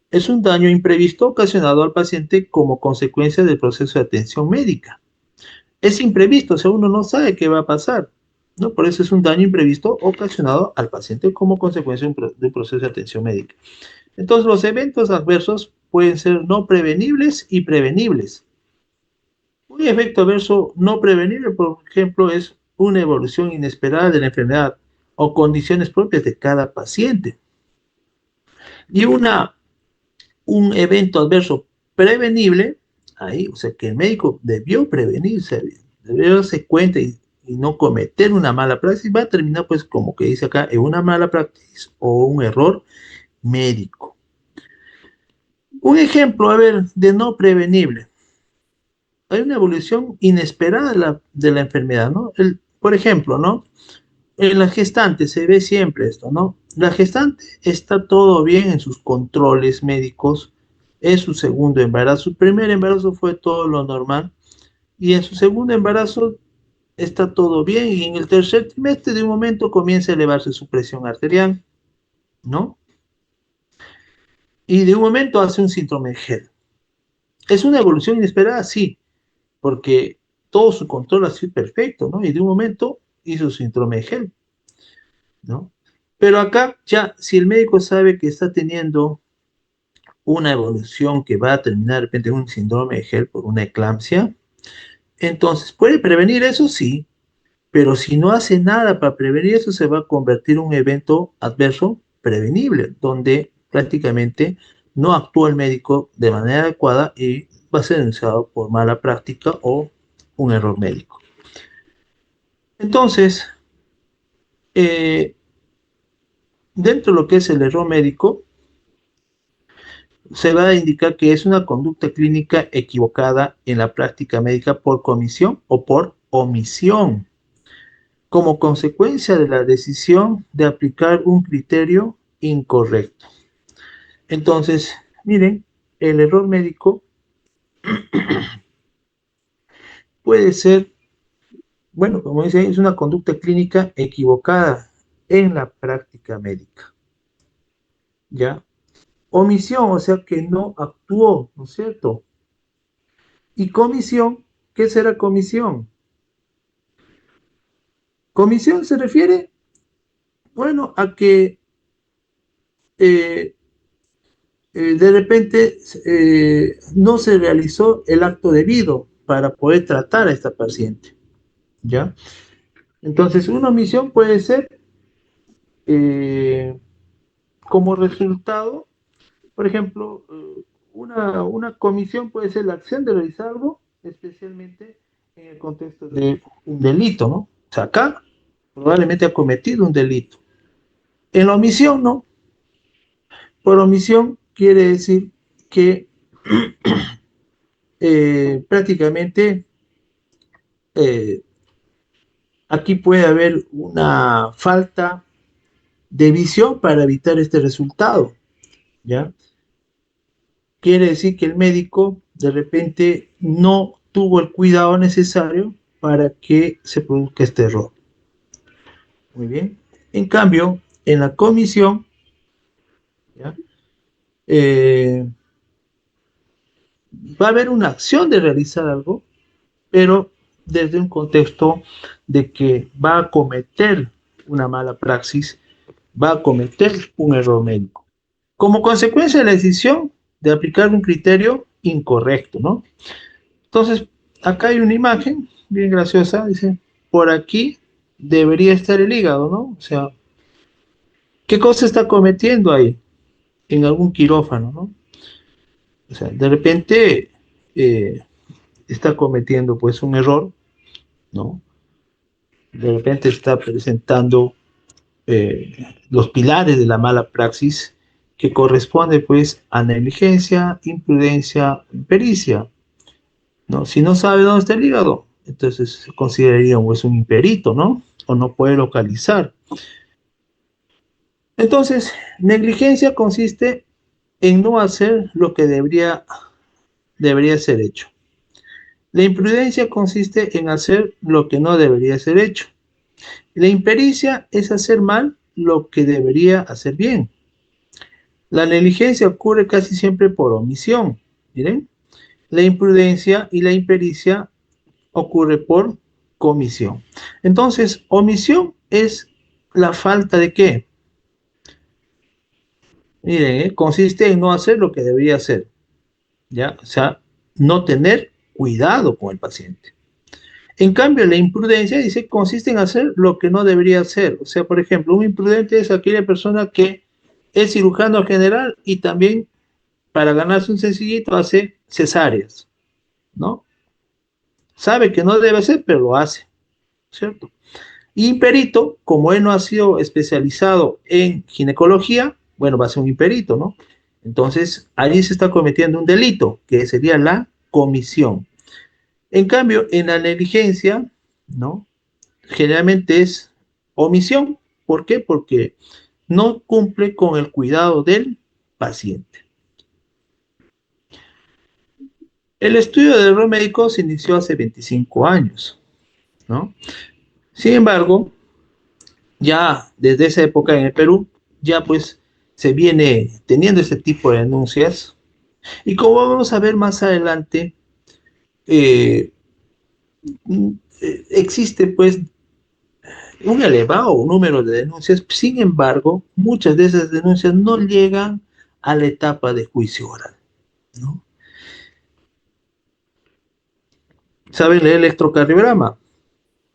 Es un daño imprevisto ocasionado al paciente como consecuencia del proceso de atención médica. Es imprevisto, o sea, uno no sabe qué va a pasar, ¿no? Por eso es un daño imprevisto ocasionado al paciente como consecuencia de un proceso de atención médica. Entonces, los eventos adversos pueden ser no prevenibles y prevenibles. Un efecto adverso no prevenible, por ejemplo, es una evolución inesperada de la enfermedad o condiciones propias de cada paciente. Y un evento adverso prevenible, ahí, o sea, que el médico debió prevenirse, debió darse cuenta y no cometer una mala praxis, va a terminar, pues, como que dice acá, en una mala praxis o un error médico. Un ejemplo, a ver, de no prevenible. Hay una evolución inesperada de la enfermedad, ¿no? Por ejemplo, ¿no? En la gestante se ve siempre esto, ¿no? La gestante está todo bien en sus controles médicos, es su segundo embarazo. Su primer embarazo fue todo lo normal y en su segundo embarazo está todo bien y en el tercer trimestre de un momento comienza a elevarse su presión arterial, ¿no? Y de un momento hace un síndrome de Gel. ¿Es una evolución inesperada? Sí, porque todo su control ha sido perfecto, ¿no? Y de un momento hizo síndrome de Gel, ¿no? Pero acá ya, si el médico sabe que está teniendo una evolución que va a terminar de repente en un síndrome de Gel por una eclampsia, entonces puede prevenir eso, sí, pero si no hace nada para prevenir eso, se va a convertir en un evento adverso prevenible, donde prácticamente no actúa el médico de manera adecuada y va a ser denunciado por mala práctica o un error médico. Entonces, eh, dentro de lo que es el error médico, se va a indicar que es una conducta clínica equivocada en la práctica médica por comisión o por omisión, como consecuencia de la decisión de aplicar un criterio incorrecto. Entonces, miren, el error médico puede ser, bueno, como dice ahí, es una conducta clínica equivocada en la práctica médica, ¿ya? Omisión, o sea que no actuó, ¿no es cierto? Y comisión, ¿qué será comisión? Comisión se refiere, bueno, a que eh, de repente no se realizó el acto debido para poder tratar a esta paciente, ¿ya? Entonces, una omisión puede ser eh, como resultado, por ejemplo, una comisión puede ser la acción de realizar algo, especialmente en el contexto de un delito, ¿no? O sea, acá probablemente ha cometido un delito. En la omisión, ¿no? Por omisión quiere decir que prácticamente eh, aquí puede haber una falta de visión para evitar este resultado, ¿ya? Quiere decir que el médico de repente no tuvo el cuidado necesario para que se produzca este error. Muy bien. En cambio, en la comisión, ¿ya? Eh, va a haber una acción de realizar algo, pero desde un contexto de que va a cometer una mala praxis, va a cometer un error médico. Como consecuencia de la decisión de aplicar un criterio incorrecto, ¿no? Entonces, acá hay una imagen bien graciosa, dice, por aquí debería estar el hígado, ¿no? O sea, ¿qué cosa está cometiendo ahí en algún quirófano, ¿no? O sea, de repente eh, está cometiendo pues un error, ¿no? De repente está presentando los pilares de la mala praxis que corresponde pues a negligencia, imprudencia, impericia, ¿no? Si no sabe dónde está el hígado, entonces se consideraría pues, un imperito, ¿no? O no puede localizar. Entonces, negligencia consiste en no hacer lo que debería ser hecho. La imprudencia consiste en hacer lo que no debería ser hecho. La impericia es hacer mal lo que debería hacer bien. La negligencia ocurre casi siempre por omisión. Miren, la imprudencia y la impericia ocurre por comisión. Entonces, omisión es la falta de qué? Miren, consiste en no hacer lo que debería hacer, ¿ya? O sea, no tener cuidado con el paciente. En cambio, la imprudencia dice consiste en hacer lo que no debería hacer. O sea, por ejemplo, un imprudente es aquella persona que es cirujano general y también para ganarse un sencillito hace cesáreas, ¿no? Sabe que no debe hacer, pero lo hace, ¿cierto? Y imperito, como él no ha sido especializado en ginecología, bueno, va a ser un imperito, ¿no? Entonces, ahí se está cometiendo un delito, que sería la comisión. En cambio, en la negligencia, ¿no? Generalmente es omisión. ¿Por qué? Porque no cumple con el cuidado del paciente. El estudio del error médico se inició hace 25 años, ¿no? Sin embargo, ya desde esa época en el Perú, ya pues se viene teniendo este tipo de denuncias. Y como vamos a ver más adelante, eh, existe pues un elevado número de denuncias. Sin embargo, muchas de esas denuncias no llegan a la etapa de juicio oral, ¿no? ¿Saben leer electrocardiograma?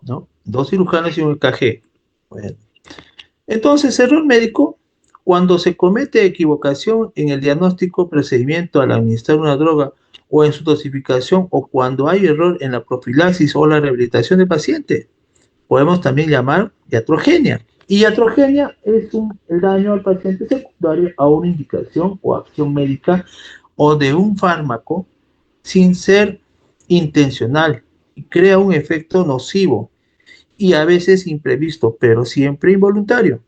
¿No? Dos cirujanos y un EKG. Bueno. Entonces, error médico, cuando se comete equivocación en el diagnóstico, procedimiento al administrar una droga o en su dosificación, o cuando hay error en la profilaxis o la rehabilitación del paciente. podemos también llamar iatrogenia. Y iatrogenia es el daño al paciente secundario a una indicación o acción médica o de un fármaco sin ser intencional y crea un efecto nocivo y a veces imprevisto, pero siempre involuntario,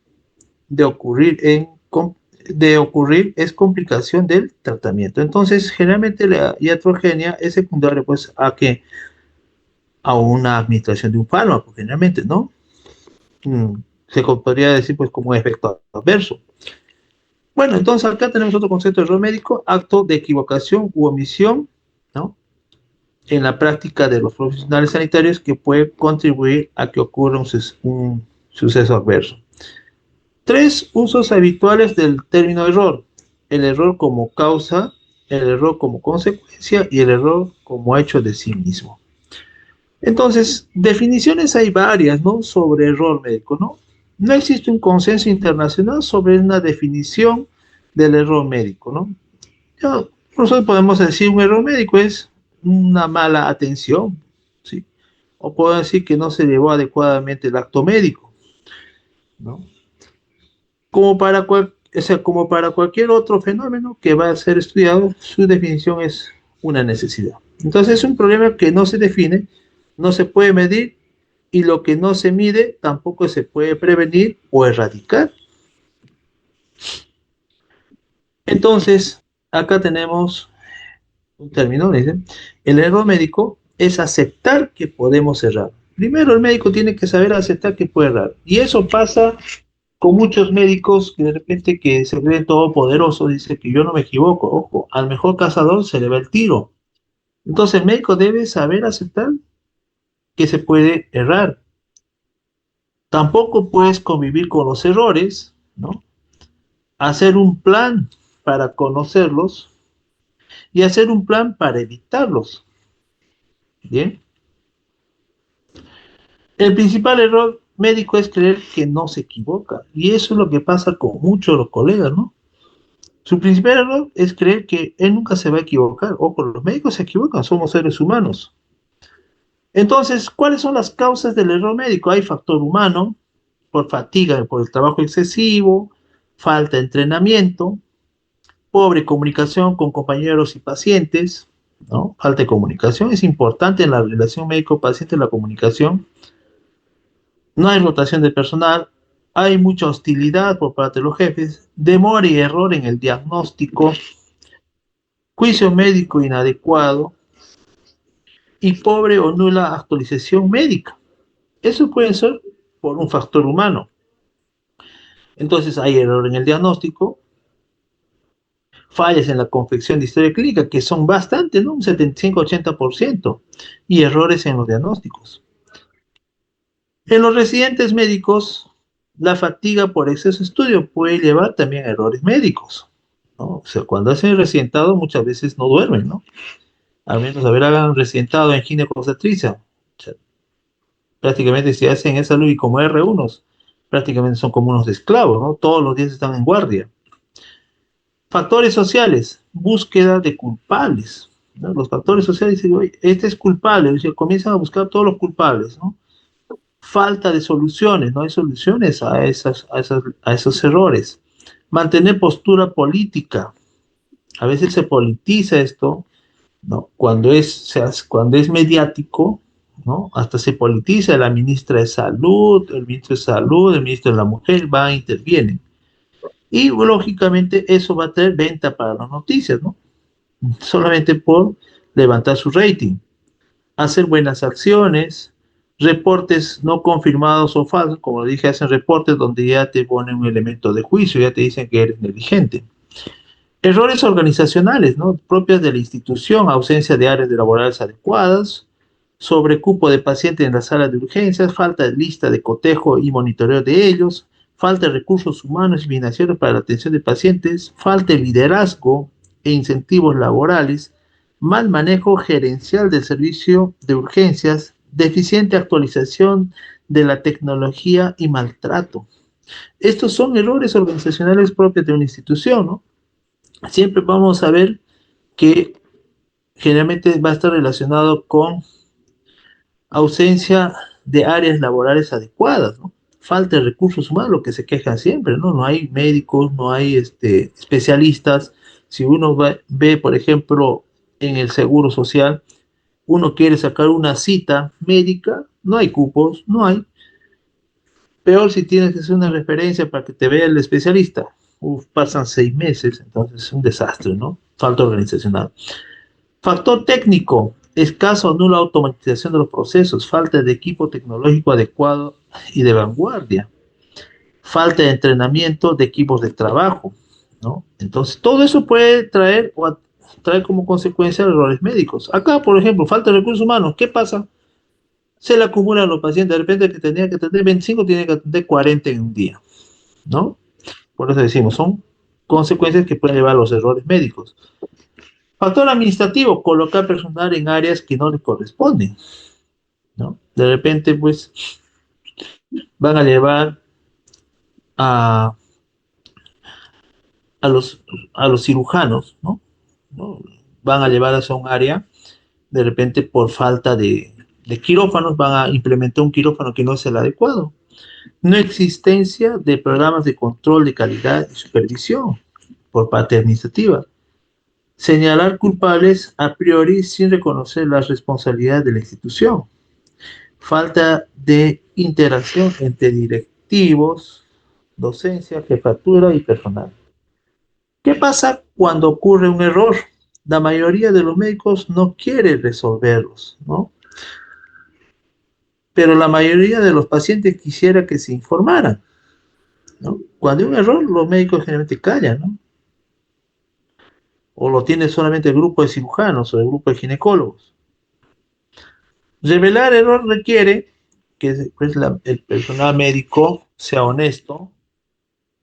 de ocurrir es complicación del tratamiento. Entonces, generalmente la iatrogenia es secundaria pues a una administración de un fármaco, generalmente, ¿no? Mm, Se podría decir pues como un efecto adverso. Bueno, entonces acá tenemos otro concepto de error médico, acto de equivocación u omisión, ¿no? En la práctica de los profesionales sanitarios que puede contribuir a que ocurra un suceso adverso. Tres usos habituales del término error. El error como causa, el error como consecuencia y el error como hecho de sí mismo. Entonces, definiciones hay varias, ¿no? Sobre error médico, ¿no? No existe un consenso internacional sobre una definición del error médico, ¿no? Nosotros podemos decir un error médico es una mala atención, ¿sí? O puedo decir que no se llevó adecuadamente el acto médico, ¿no? Como para cualquier otro fenómeno que va a ser estudiado, su definición es una necesidad. Entonces es un problema que no se define, no se puede medir y lo que no se mide tampoco se puede prevenir o erradicar. Entonces, acá tenemos un término, dice, el error médico es aceptar que podemos errar. Primero el médico tiene que saber aceptar que puede errar. Y eso pasa con muchos médicos que de repente que se creen todopoderosos, dice que yo no me equivoco, ojo, al mejor cazador se le va el tiro. Entonces el médico debe saber aceptar que se puede errar. Tampoco puedes convivir con los errores, ¿no? Hacer un plan para conocerlos y hacer un plan para evitarlos. Bien. El principal error médico es creer que no se equivoca. Y eso es lo que pasa con muchos de los colegas, ¿no? Su principal error es creer que él nunca se va a equivocar. Ojo, los médicos se equivocan, somos seres humanos. Entonces, ¿cuáles son las causas del error médico? Hay factor humano, por fatiga, por el trabajo excesivo, falta de entrenamiento, pobre comunicación con compañeros y pacientes, ¿no? Falta de comunicación. Es importante en la relación médico-paciente la comunicación. No hay rotación de personal, hay mucha hostilidad por parte de los jefes, demora y error en el diagnóstico, juicio médico inadecuado y pobre o nula actualización médica. Eso puede ser por un factor humano. Entonces hay error en el diagnóstico, fallas en la confección de historia clínica, que son bastante, ¿no? Un 75-80%, y errores en los diagnósticos. En los residentes médicos, la fatiga por exceso de estudio puede llevar también a errores médicos, ¿no? O sea, cuando hacen residentado muchas veces no duermen, ¿no? Al menos hagan residentado en ginecobstetricia. O sea, prácticamente si hacen esa luz y como R1, prácticamente son como unos esclavos, ¿no? Todos los días están en guardia. Factores sociales, búsqueda de culpables, ¿no? Los factores sociales dicen, oye, este es culpable, o sea, comienzan a buscar todos los culpables, ¿no? Falta de soluciones, no hay soluciones a esos errores. Mantener postura política, a veces se politiza esto, ¿no? Cuando es mediático, ¿no? Hasta se politiza la ministra de Salud, el ministro de Salud, el ministro de la Mujer, va, intervienen. Y lógicamente eso va a tener venta para las noticias, ¿no? Solamente por levantar su rating. Hacer buenas acciones, reportes no confirmados o falsos, como dije, hacen reportes donde ya te ponen un elemento de juicio, ya te dicen que eres negligente. Errores organizacionales, ¿no? Propias de la institución, ausencia de áreas laborales adecuadas, sobrecupo de pacientes en las salas de urgencias, falta de lista de cotejo y monitoreo de ellos, falta de recursos humanos y financieros para la atención de pacientes, falta de liderazgo e incentivos laborales, mal manejo gerencial del servicio de urgencias, deficiente actualización de la tecnología y maltrato. Estos son errores organizacionales propios de una institución, ¿no? Siempre vamos a ver que generalmente va a estar relacionado con ausencia de áreas laborales adecuadas, ¿no? Falta de recursos humanos, lo que se quejan siempre, ¿no? No hay médicos, no hay especialistas. Si uno ve, por ejemplo, en el Seguro Social, uno quiere sacar una cita médica, no hay cupos, no hay. Peor si tienes que hacer una referencia para que te vea el especialista. Uf, pasan 6 meses, entonces es un desastre, ¿no? Falta organizacional. Factor técnico, escasa o nula automatización de los procesos, falta de equipo tecnológico adecuado y de vanguardia, falta de entrenamiento de equipos de trabajo, ¿no? Entonces, todo eso puede traer como consecuencia errores médicos. Acá, por ejemplo, falta de recursos humanos. ¿Qué pasa? Se le acumulan los pacientes. De repente, que tenía que atender 25, tiene que atender 40 en un día, ¿no? Por eso decimos, son consecuencias que pueden llevar a los errores médicos. Factor administrativo, colocar personal en áreas que no le corresponden, ¿no? De repente, pues, van a llevar a, a, los, a los cirujanos, ¿no? ¿No? Van a llevar a un área, de repente, por falta de quirófanos, van a implementar un quirófano que no es el adecuado. No existencia de programas de control de calidad y supervisión por parte administrativa. Señalar culpables a priori sin reconocer las responsabilidades de la institución. Falta de interacción entre directivos, docencia, jefatura y personal. ¿Qué pasa cuando ocurre un error? La mayoría de los médicos no quiere resolverlos, ¿no? Pero la mayoría de los pacientes quisiera que se informaran, ¿no? Cuando hay un error, los médicos generalmente callan, ¿no? O lo tiene solamente el grupo de cirujanos o el grupo de ginecólogos. Revelar error requiere que pues, el personal médico sea honesto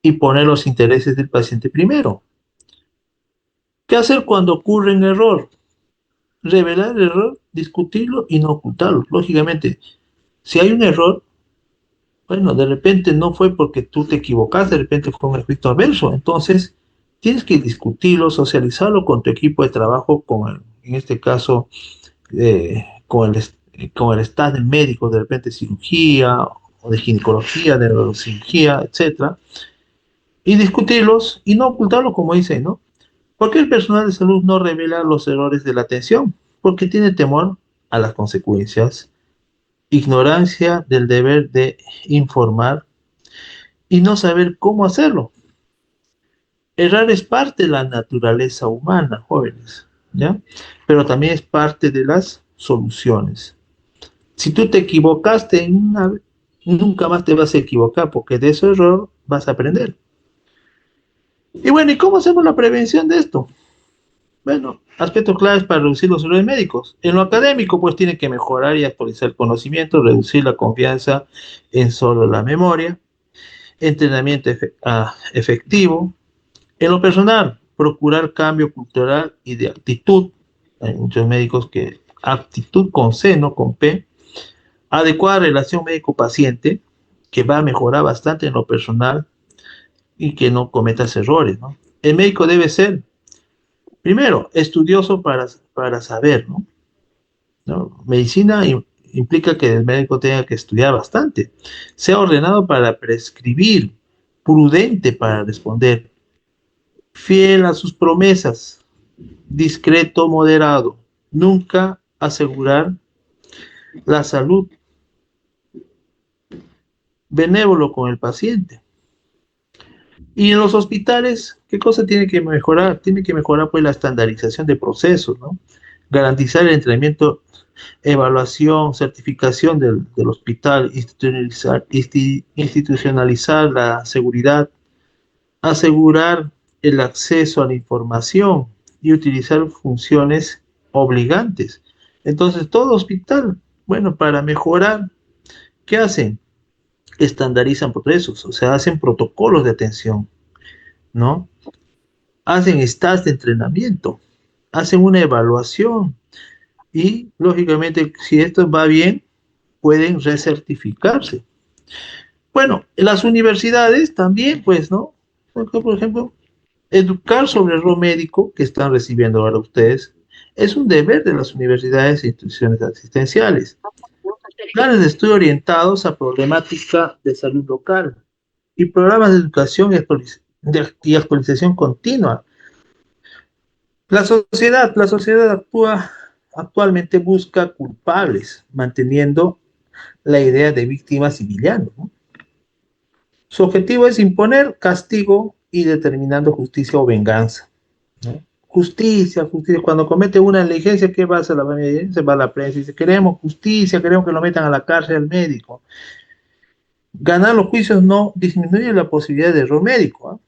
y poner los intereses del paciente primero. ¿Qué hacer cuando ocurre un error? Revelar el error, discutirlo y no ocultarlo. Lógicamente, si hay un error, bueno, de repente no fue porque tú te equivocaste, de repente fue un efecto adverso. Entonces, tienes que discutirlo, socializarlo con tu equipo de trabajo, en este caso, con el staff de médicos, de repente cirugía, o de ginecología, de neurocirugía, etcétera, y discutirlos y no ocultarlos, como dicen, ¿no? ¿Por qué el personal de salud no revela los errores de la atención? Porque tiene temor a las consecuencias, ignorancia del deber de informar y no saber cómo hacerlo. Errar es parte de la naturaleza humana, jóvenes, ¿ya? Pero también es parte de las soluciones. Si tú te equivocaste en una vez, nunca más te vas a equivocar porque de ese error vas a aprender. Y bueno, ¿y cómo hacemos la prevención de esto? Bueno, aspectos claves para reducir los errores médicos. En lo académico, pues tiene que mejorar y actualizar el conocimiento, reducir la confianza en solo la memoria, entrenamiento efectivo. En lo personal, procurar cambio cultural y de actitud. Hay muchos médicos que actitud con C, no con P. Adecuada relación médico-paciente, que va a mejorar bastante en lo personal y que no cometas errores, ¿no? El médico debe ser, primero, estudioso para saber, ¿no? ¿No? Medicina implica que el médico tenga que estudiar bastante, sea ordenado para prescribir, prudente para responder, fiel a sus promesas, discreto, moderado, nunca asegurar la salud, benévolo con el paciente. Y en los hospitales, ¿qué cosa tiene que mejorar? Tiene que mejorar pues la estandarización de procesos, ¿no? Garantizar el entrenamiento, evaluación, certificación del hospital, institucionalizar la seguridad, asegurar el acceso a la información y utilizar funciones obligantes. Entonces, todo hospital, bueno, para mejorar, ¿qué hacen? Estandarizan procesos, o sea, hacen protocolos de atención, ¿no? Hacen stats de entrenamiento, hacen una evaluación y, lógicamente, si esto va bien, pueden recertificarse. Bueno, las universidades también, pues, ¿no? Por ejemplo, educar sobre el rol médico que están recibiendo ahora ustedes es un deber de las universidades e instituciones asistenciales. planes de estudio orientados a problemática de salud local y programas de educación y actualización continua. La sociedad actualmente busca culpables, manteniendo la idea de víctimas y villanos, ¿no? Su objetivo es imponer castigo y determinando justicia o venganza, ¿no? Justicia, justicia. Cuando comete una negligencia, ¿qué va a hacer la familia? Se va a la prensa y dice, queremos justicia, queremos que lo metan a la cárcel al médico. Ganar los juicios no disminuye la posibilidad de error médico, ¿eh?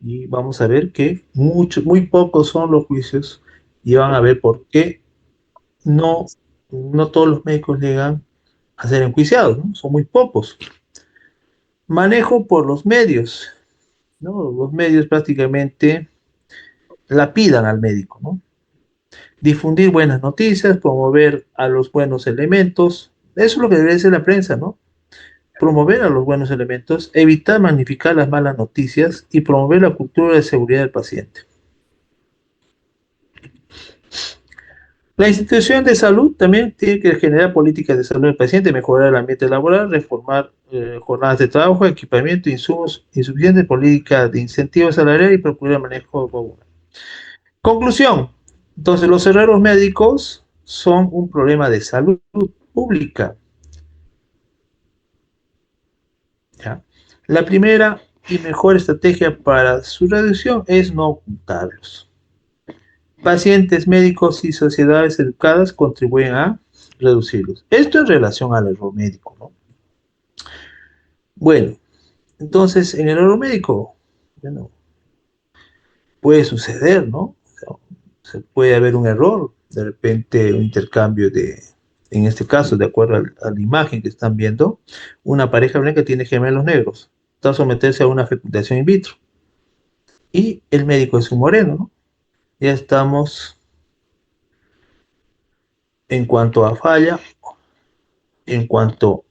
Y vamos a ver que muy pocos son los juicios y van a ver por qué no, no todos los médicos llegan a ser enjuiciados, ¿no? Son muy pocos. Manejo por los medios, ¿no? Los medios prácticamente lapidan al médico, ¿no? Difundir buenas noticias, promover a los buenos elementos, eso es lo que debería ser la prensa, ¿no? Promover a los buenos elementos, evitar magnificar las malas noticias y promover la cultura de seguridad del paciente. La institución de salud también tiene que generar políticas de salud del paciente, mejorar el ambiente laboral, reformar jornadas de trabajo, equipamiento, insumos insuficientes, política de incentivos salariales y procurar el manejo de. Conclusión. Entonces, los errores médicos son un problema de salud pública. ¿Ya? La primera y mejor estrategia para su reducción es no ocultarlos. Pacientes, médicos y sociedades educadas contribuyen a reducirlos. Esto en relación al error médico, ¿no? Bueno, entonces en el error médico, bueno, puede suceder, ¿no? Se puede haber un error, de repente un intercambio en este caso, de acuerdo a la imagen que están viendo, una pareja blanca tiene gemelos negros, va a someterse a una fecundación in vitro y el médico es un moreno, ¿no? Ya estamos en cuanto a falla, en cuanto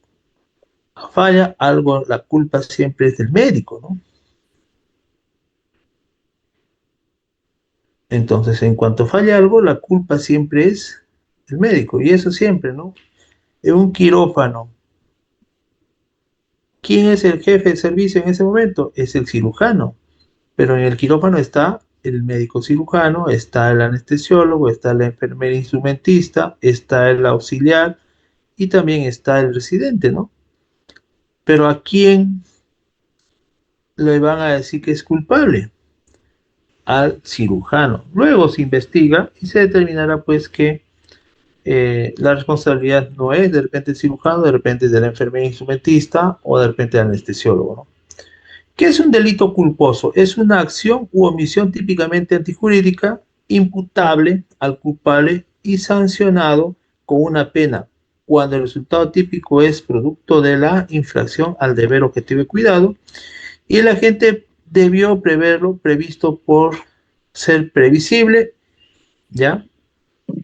falla algo, la culpa siempre es del médico, ¿no? Entonces, en cuanto falla algo, la culpa siempre es el médico, y eso siempre, ¿no? En un quirófano, ¿quién es el jefe de servicio en ese momento? Es el cirujano, pero en el quirófano está el médico cirujano, está el anestesiólogo, está la enfermera instrumentista, está el auxiliar y también está el residente, ¿no? Pero ¿a quién le van a decir que es culpable? Al cirujano. Luego se investiga y se determinará pues que la responsabilidad no es de repente del cirujano, de repente de la enfermera instrumentista o de repente del anestesiólogo, ¿no? ¿Qué es un delito culposo? Es una acción u omisión típicamente antijurídica, imputable al culpable y sancionado con una pena, cuando el resultado típico es producto de la infracción al deber objetivo de cuidado y el agente debió preverlo, previsto por ser previsible, ¿ya?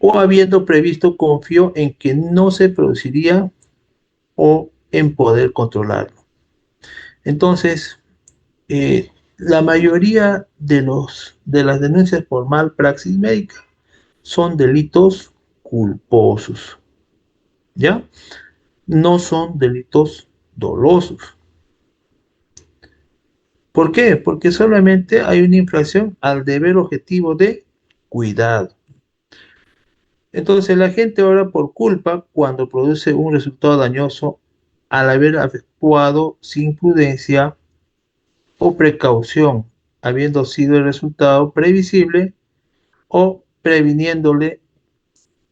O habiendo previsto, confió en que no se produciría o en poder controlarlo. Entonces, la mayoría de las denuncias por malpraxis médica son delitos culposos, ¿ya? No son delitos dolosos. ¿Por qué? Porque solamente hay una infracción al deber objetivo de cuidado. Entonces la gente ahora por culpa cuando produce un resultado dañoso al haber actuado sin prudencia o precaución, habiendo sido el resultado previsible o previniéndole,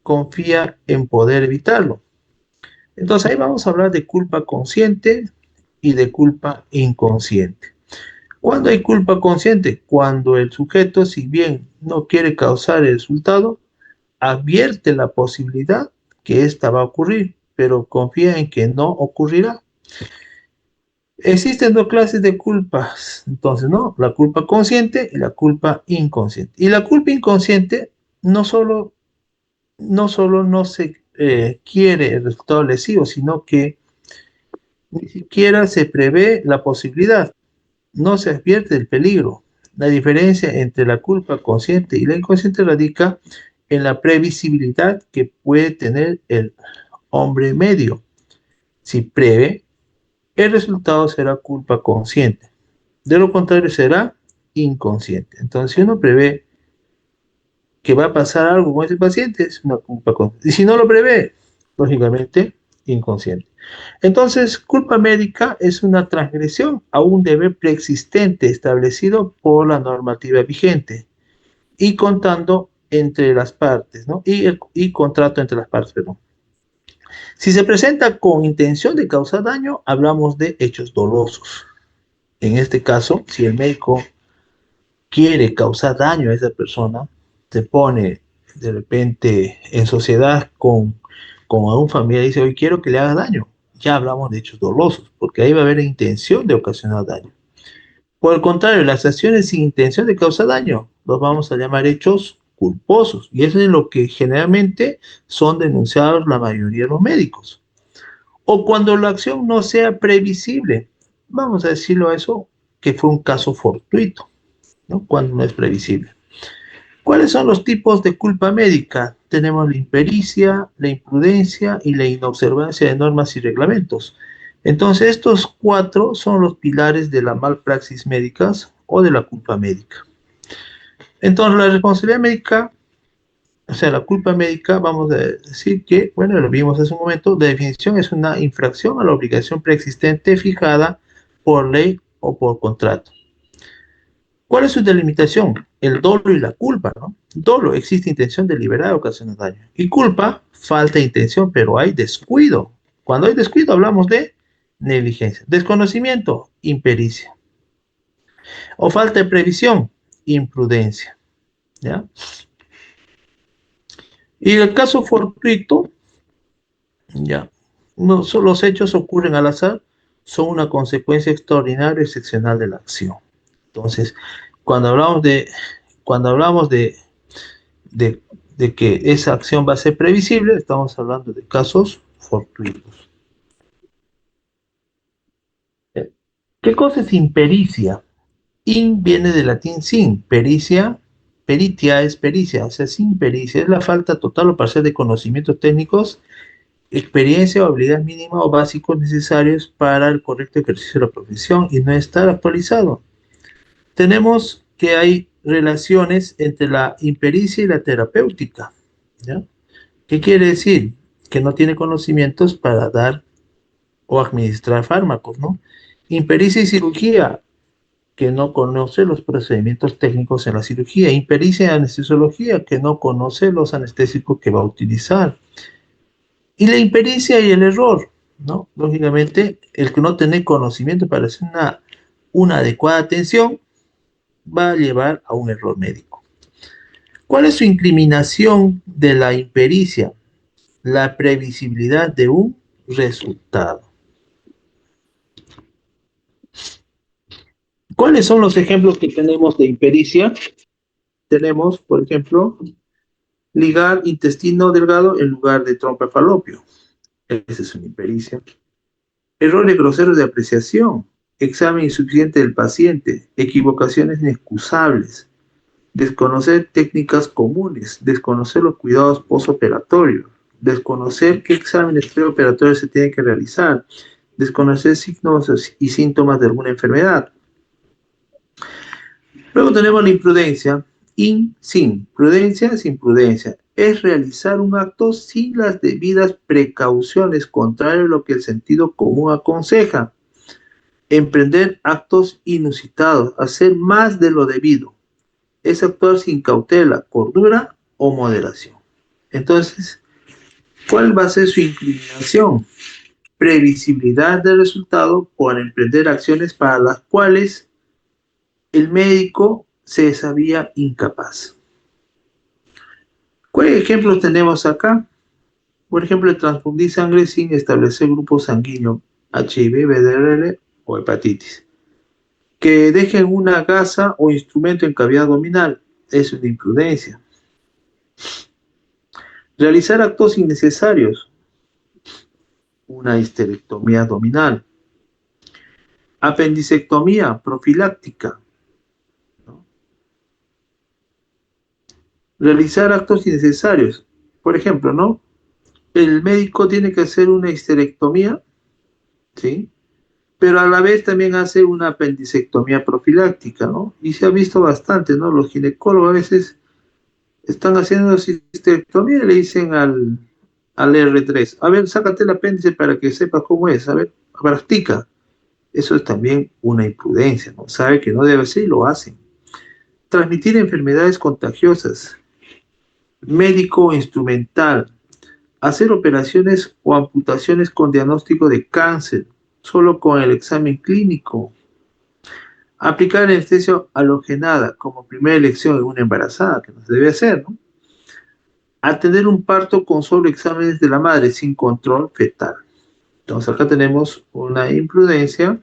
confía en poder evitarlo. Entonces ahí vamos a hablar de culpa consciente y de culpa inconsciente. ¿Cuándo hay culpa consciente? Cuando el sujeto, si bien no quiere causar el resultado, advierte la posibilidad que ésta va a ocurrir, pero confía en que no ocurrirá. Existen dos clases de culpas, entonces, ¿no? La culpa consciente y la culpa inconsciente. Y la culpa inconsciente no solo no se quiere el resultado lesivo, sino que ni siquiera se prevé la posibilidad, no se advierte el peligro. La diferencia entre la culpa consciente y la inconsciente radica en la previsibilidad que puede tener el hombre medio. Si prevé, el resultado será culpa consciente. De lo contrario, será inconsciente. Entonces, si uno prevé que va a pasar algo con ese paciente, es una culpa consciente. Y si no lo prevé, lógicamente, inconsciente. Entonces, culpa médica es una transgresión a un deber preexistente establecido por la normativa vigente y contando entre las partes, ¿no? Y contrato entre las partes, perdón. Si se presenta con intención de causar daño, hablamos de hechos dolosos. En este caso, si el médico quiere causar daño a esa persona, se pone de repente en sociedad con algún familiar y dice, hoy quiero que le haga daño. Ya hablamos de hechos dolosos, porque ahí va a haber intención de ocasionar daño. Por el contrario, las acciones sin intención de causar daño los vamos a llamar hechos culposos. Y eso es lo que generalmente son denunciados la mayoría de los médicos. O cuando la acción no sea previsible, vamos a decirlo eso, que fue un caso fortuito, ¿no? Cuando no es previsible. ¿Cuáles son los tipos de culpa médica? Tenemos la impericia, la imprudencia y la inobservancia de normas y reglamentos. Entonces, estos cuatro son los pilares de la malpraxis médicas o de la culpa médica. Entonces, la responsabilidad médica, o sea, la culpa médica, vamos a decir que, bueno, lo vimos hace un momento, de definición es una infracción a la obligación preexistente fijada por ley o por contrato. ¿Cuál es su delimitación? El dolo y la culpa, ¿no? Dolo, existe intención deliberada de ocasionar daño. Y culpa, falta de intención, pero hay descuido. Cuando hay descuido hablamos de negligencia. Desconocimiento, impericia. O falta de previsión, imprudencia. ¿Ya? Y el caso fortuito, ya, no, los hechos ocurren al azar, son una consecuencia extraordinaria y excepcional de la acción. Entonces, cuando hablamos de, cuando hablamos de, de que esa acción va a ser previsible, estamos hablando de casos fortuitos. ¿Qué cosa es impericia? In viene del latín sin, pericia, peritia es pericia, o sea, sin pericia es la falta total o parcial de conocimientos técnicos, experiencia o habilidad mínima o básicos necesarios para el correcto ejercicio de la profesión y no estar actualizado. Tenemos que hay relaciones entre la impericia y la terapéutica, ¿ya? ¿Qué quiere decir? Que no tiene conocimientos para dar o administrar fármacos, ¿no? Impericia y cirugía, que no conoce los procedimientos técnicos en la cirugía. Impericia en anestesiología, que no conoce los anestésicos que va a utilizar. Y la impericia y el error, ¿no? Lógicamente, el que no tiene conocimiento para hacer una adecuada atención va a llevar a un error médico. ¿Cuál es su incriminación de la impericia? La previsibilidad de un resultado. ¿Cuáles son los ejemplos que tenemos de impericia? Tenemos, por ejemplo, ligar intestino delgado en lugar de trompa de falopio. Esa es una impericia. Errores groseros de apreciación, examen insuficiente del paciente, equivocaciones inexcusables, desconocer técnicas comunes, desconocer los cuidados postoperatorios, desconocer qué exámenes preoperatorios se tienen que realizar, desconocer signos y síntomas de alguna enfermedad. Luego tenemos la imprudencia, sin, prudencia sin prudencia. Es realizar un acto sin las debidas precauciones, contrario a lo que el sentido común aconseja. Emprender actos inusitados, hacer más de lo debido. Es actuar sin cautela, cordura o moderación. Entonces, ¿cuál va a ser su inclinación? Previsibilidad del resultado por emprender acciones para las cuales el médico se sabía incapaz. ¿Cuáles ejemplos tenemos acá? Por ejemplo, transfundir sangre sin establecer grupo sanguíneo, HIV, VDRL o hepatitis. Que dejen una gasa o instrumento en cavidad abdominal, es una imprudencia. Realizar actos innecesarios, una histerectomía abdominal. Apendicectomía profiláctica, ¿no? Realizar actos innecesarios, por ejemplo, ¿no? el médico tiene que hacer una histerectomía, ¿sí? Pero a la vez también hace una apendicectomía profiláctica, ¿no? Y se ha visto bastante, ¿no? Los ginecólogos a veces están haciendo histerectomía y le dicen al R3, a ver, sácate el apéndice para que sepas cómo es, a ver, practica. Eso es también una imprudencia, ¿no? Sabe que no debe ser y lo hacen. Transmitir enfermedades contagiosas, médico instrumental, hacer operaciones o amputaciones con diagnóstico de cáncer, solo con el examen clínico, aplicar anestesia halogenada como primera elección en una embarazada, que no se debe hacer, ¿no? Atender un parto con solo exámenes de la madre sin control fetal. Entonces acá tenemos una imprudencia,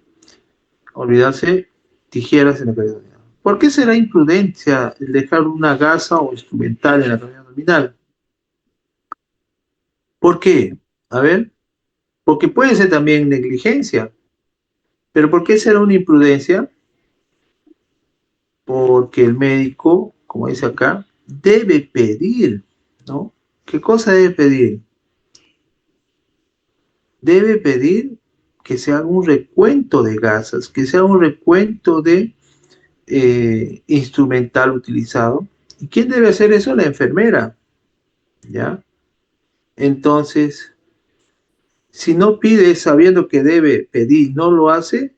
olvidarse tijeras en la cavidad abdominal. ¿Por qué será imprudencia el dejar una gasa o instrumental en la cavidad abdominal? ¿Por qué? A ver, porque puede ser también negligencia, pero ¿por qué será una imprudencia? Porque el médico, como dice acá, debe pedir, ¿no? ¿Qué cosa debe pedir? Debe pedir que se haga un recuento de gasas, que se haga un recuento de instrumental utilizado. ¿Y quién debe hacer eso? La enfermera, ¿ya? Entonces, si no pide sabiendo que debe pedir, no lo hace,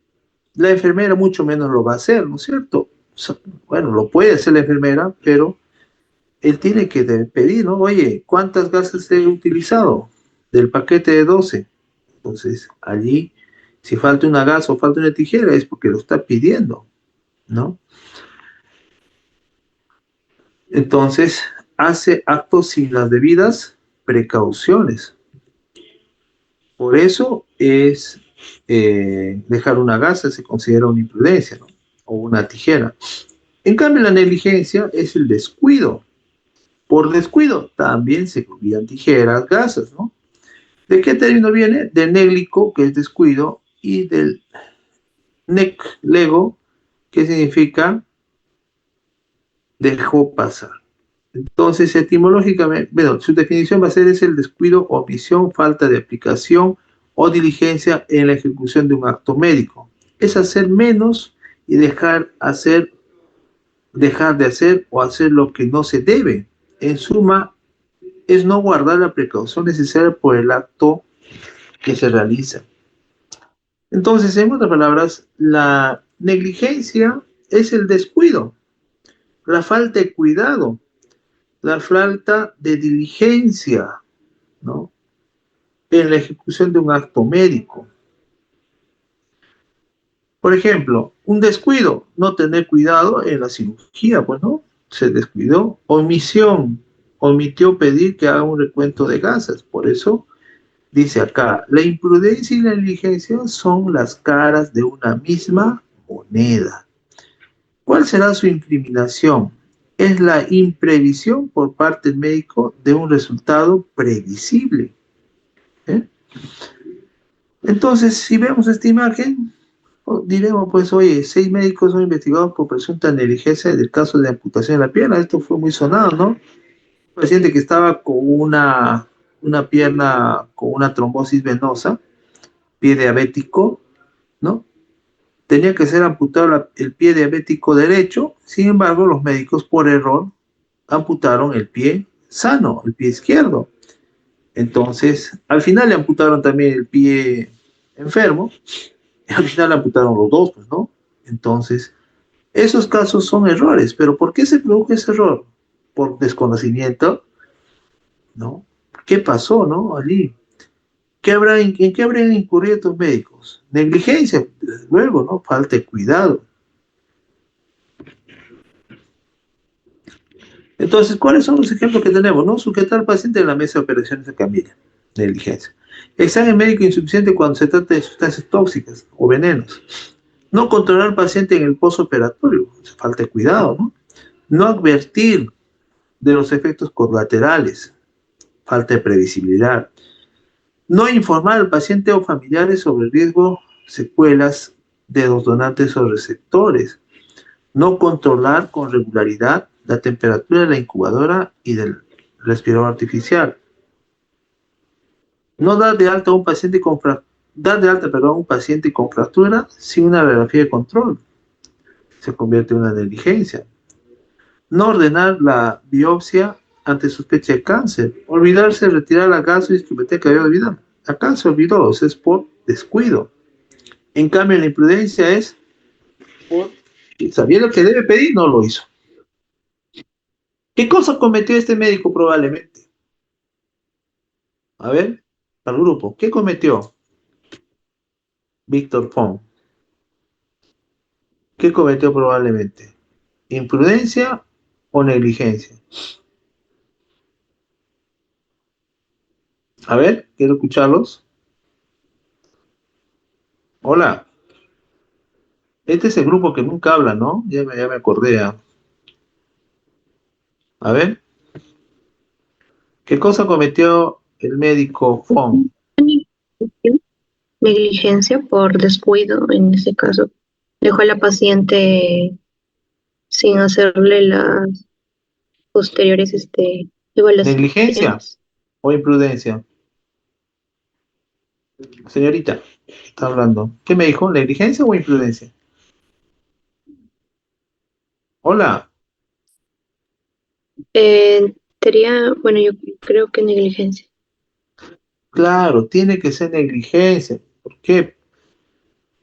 la enfermera mucho menos lo va a hacer, ¿no es cierto? Bueno, lo puede hacer la enfermera, pero él tiene que pedir, ¿no? Oye, ¿cuántas gasas he utilizado? Del paquete de 12. Entonces, allí, si falta una gasa o falta una tijera, es porque lo está pidiendo, ¿no? Entonces, hace actos sin las debidas precauciones. Por eso es dejar una gasa se considera una imprudencia, ¿no? O una tijera. En cambio, la negligencia es el descuido. Por descuido también se olvidan tijeras, gasas, ¿no? ¿De qué término viene? De néglico, que es descuido, y del lego, que significa dejó pasar. Entonces, etimológicamente, bueno, su definición va a ser es el descuido, omisión, falta de aplicación o diligencia en la ejecución de un acto médico. Es hacer menos y dejar de hacer o hacer lo que no se debe. En suma, es no guardar la precaución necesaria por el acto que se realiza. Entonces, en otras palabras, la negligencia es el descuido, la falta de cuidado, la falta de diligencia, ¿no? En la ejecución de un acto médico. Por ejemplo, un descuido, no tener cuidado en la cirugía, pues no, se descuidó. Omisión, omitió pedir que haga un recuento de gasas. Por eso dice acá, la imprudencia y la negligencia son las caras de una misma moneda. ¿Cuál será su incriminación? Es la imprevisión por parte del médico de un resultado previsible. ¿Eh? Entonces, si vemos esta imagen, diremos, pues, oye, 6 médicos son investigados por presunta negligencia del caso de amputación de la pierna. Esto fue muy sonado, ¿no? Un paciente que estaba con una pierna con una trombosis venosa, pie diabético, ¿no? Tenía que ser amputado el pie diabético derecho, sin embargo, los médicos por error amputaron el pie sano, el pie izquierdo. Entonces, al final le amputaron también el pie enfermo, y al final le amputaron los dos, pues, ¿no? Entonces, esos casos son errores, pero ¿por qué se produjo ese error? Por desconocimiento, ¿no? ¿Qué pasó, no? Allí. ¿En qué habrían incurrido estos médicos? Negligencia, desde luego, ¿no? Falta de cuidado. Entonces, ¿cuáles son los ejemplos que tenemos? No sujetar al paciente en la mesa de operaciones de camilla, negligencia. Examen médico insuficiente cuando se trata de sustancias tóxicas o venenos. No controlar al paciente en el postoperatorio, falta de cuidado, ¿no? No advertir de los efectos colaterales, falta de previsibilidad. No informar al paciente o familiares sobre el riesgo, secuelas de los donantes o receptores. No controlar con regularidad la temperatura de la incubadora y del respirador artificial. No dar de alta a un paciente con dar de alta, perdón, a un paciente con fractura sin una radiografía de control. Se convierte en una negligencia. No ordenar la biopsia ante sospecha de cáncer. Olvidarse de retirar la gasohistometría que había olvidado. Acá se olvidó, o sea, es por descuido. En cambio, la imprudencia es por sabiendo que debe pedir, no lo hizo. ¿Qué cosa cometió este médico probablemente? A ver, al grupo, ¿qué cometió Víctor Font? ¿Qué cometió probablemente? ¿Imprudencia o negligencia? A ver, quiero escucharlos. Hola, este es el grupo que nunca habla, ¿no? Ya me acordé. A ver, ¿qué cosa cometió el médico Font? Negligencia por descuido, en este caso. Dejó a la paciente sin hacerle las posteriores ¿Negligencia evaluaciones. o imprudencia? Señorita, está hablando. ¿Qué me dijo? ¿Negligencia o imprudencia? Hola, Bueno, yo creo que negligencia. claro, tiene que ser negligencia. ¿Por qué?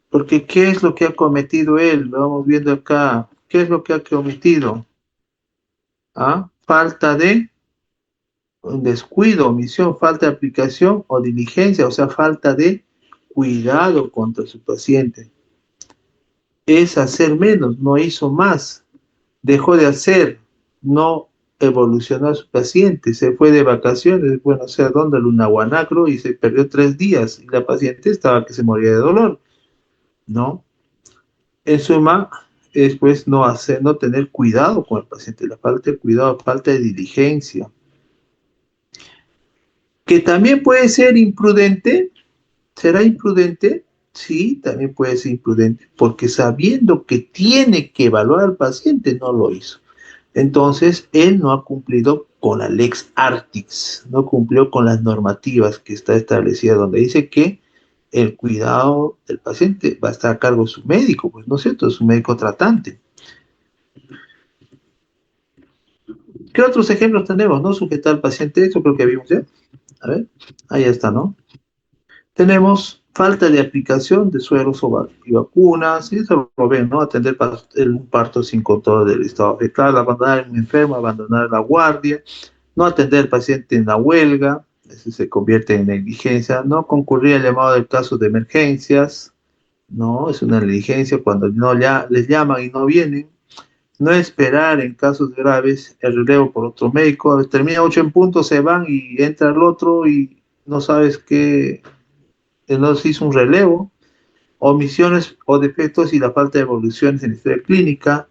Porque ¿qué es lo que ha cometido él? Lo vamos viendo acá. ¿Qué es lo que ha cometido? ¿Ah? Falta de un descuido, omisión, falta de aplicación o diligencia, o sea, falta de cuidado contra su paciente. Es hacer menos, no hizo más. Dejó de hacer, no evolucionó a su paciente, se fue de vacaciones, bueno, no sé a dónde, al Lunahuanacro, y se perdió 3 días, y la paciente estaba que se moría de dolor, ¿no? En suma, es pues no hacer, no tener cuidado con el paciente, la falta de cuidado, falta de diligencia, que también puede ser imprudente. ¿Será imprudente? Sí, también puede ser imprudente, porque sabiendo que tiene que evaluar al paciente, no lo hizo. Entonces, él no ha cumplido con la Lex Artix, no cumplió con las normativas que está establecida, donde dice que el cuidado del paciente va a estar a cargo de su médico, pues no es cierto, es su médico tratante. ¿Qué otros ejemplos tenemos? No sujetar al paciente, eso creo que vimos ya. A ver, ahí está, ¿no? Tenemos falta de aplicación de sueros y vacunas, y eso lo ven, ¿no? Atender un parto sin control del estado fetal, abandonar a un enfermo, abandonar la guardia, no atender al paciente en la huelga, eso se convierte en negligencia, no concurrir al llamado del caso de emergencias, no, es una negligencia cuando no ya les llaman y no vienen, no esperar en casos graves el relevo por otro médico, a veces termina 8 en punto, se van y entra el otro y no sabes qué, no se hizo un relevo, omisiones o defectos y la falta de evoluciones en la historia clínica,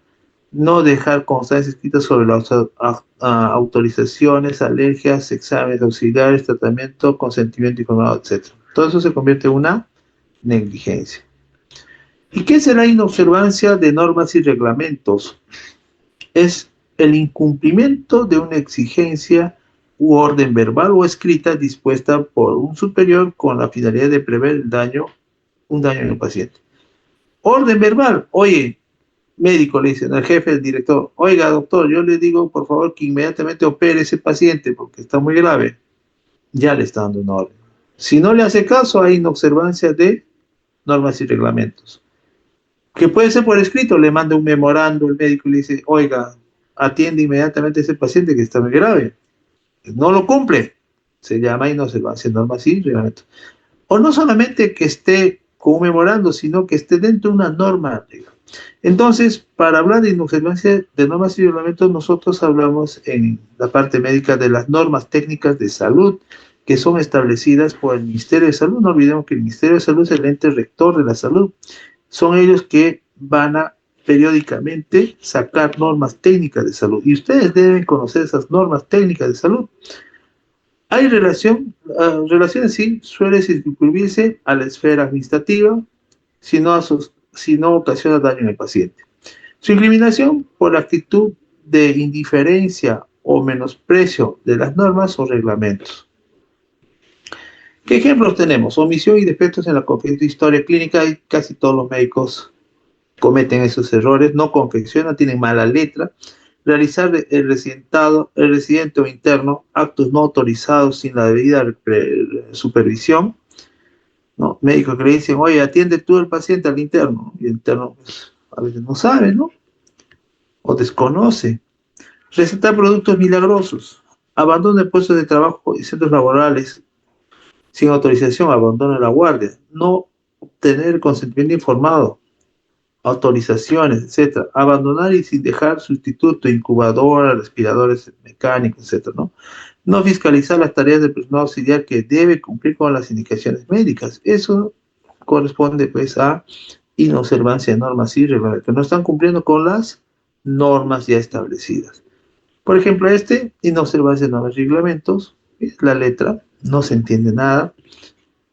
no dejar constancias escritas sobre las autorizaciones, alergias, exámenes auxiliares, tratamiento, consentimiento informado, etc. Todo eso se convierte en una negligencia. ¿Y qué será inobservancia de normas y reglamentos? Es el incumplimiento de una exigencia u orden verbal o escrita dispuesta por un superior con la finalidad de prever un daño en el paciente. Orden verbal, oye, médico le dicen al jefe, el director, oiga doctor, yo le digo por favor que inmediatamente opere ese paciente porque está muy grave, ya le está dando una orden. Si no le hace caso, hay inobservancia de normas y reglamentos. Que puede ser por escrito, le manda un memorando el médico y le dice, oiga, atiende inmediatamente a ese paciente que está muy grave. No lo cumple, se llama inobservancia de normas y reglamentos. O no solamente que esté con un memorando, sino que esté dentro de una norma legal. Entonces, para hablar de inobservancia de normas y reglamentos, nosotros hablamos en la parte médica de las normas técnicas de salud que son establecidas por el Ministerio de Salud. No olvidemos que el Ministerio de Salud es el ente rector de la salud. Son ellos que van a periódicamente sacar normas técnicas de salud. Y ustedes deben conocer esas normas técnicas de salud. Hay relaciones sí, suele circunscribirse a la esfera administrativa, si no ocasiona daño en el paciente. Su incriminación por la actitud de indiferencia o menosprecio de las normas o reglamentos. ¿Qué ejemplos tenemos? Omisión y defectos en la confección de historia clínica, y casi todos los médicos cometen esos errores, no confeccionan, tienen mala letra, realizar el residente o interno actos no autorizados sin la debida supervisión, ¿no? Médicos que le dicen, oye, atiende tú el paciente al interno, y el interno pues, a veces no sabe, ¿no? O desconoce. Recetar productos milagrosos, abandono de puestos de trabajo y centros laborales sin autorización, abandono de la guardia, no obtener consentimiento informado, autorizaciones, etcétera, abandonar y sin dejar sustituto, incubadora, respiradores mecánicos, etcétera, ¿no? No fiscalizar las tareas del personal auxiliar que debe cumplir con las indicaciones médicas. Eso corresponde, pues, a inobservancia de normas y reglamentos. No están cumpliendo con las normas ya establecidas. Por ejemplo, inobservancia de normas y reglamentos, la letra, no se entiende nada.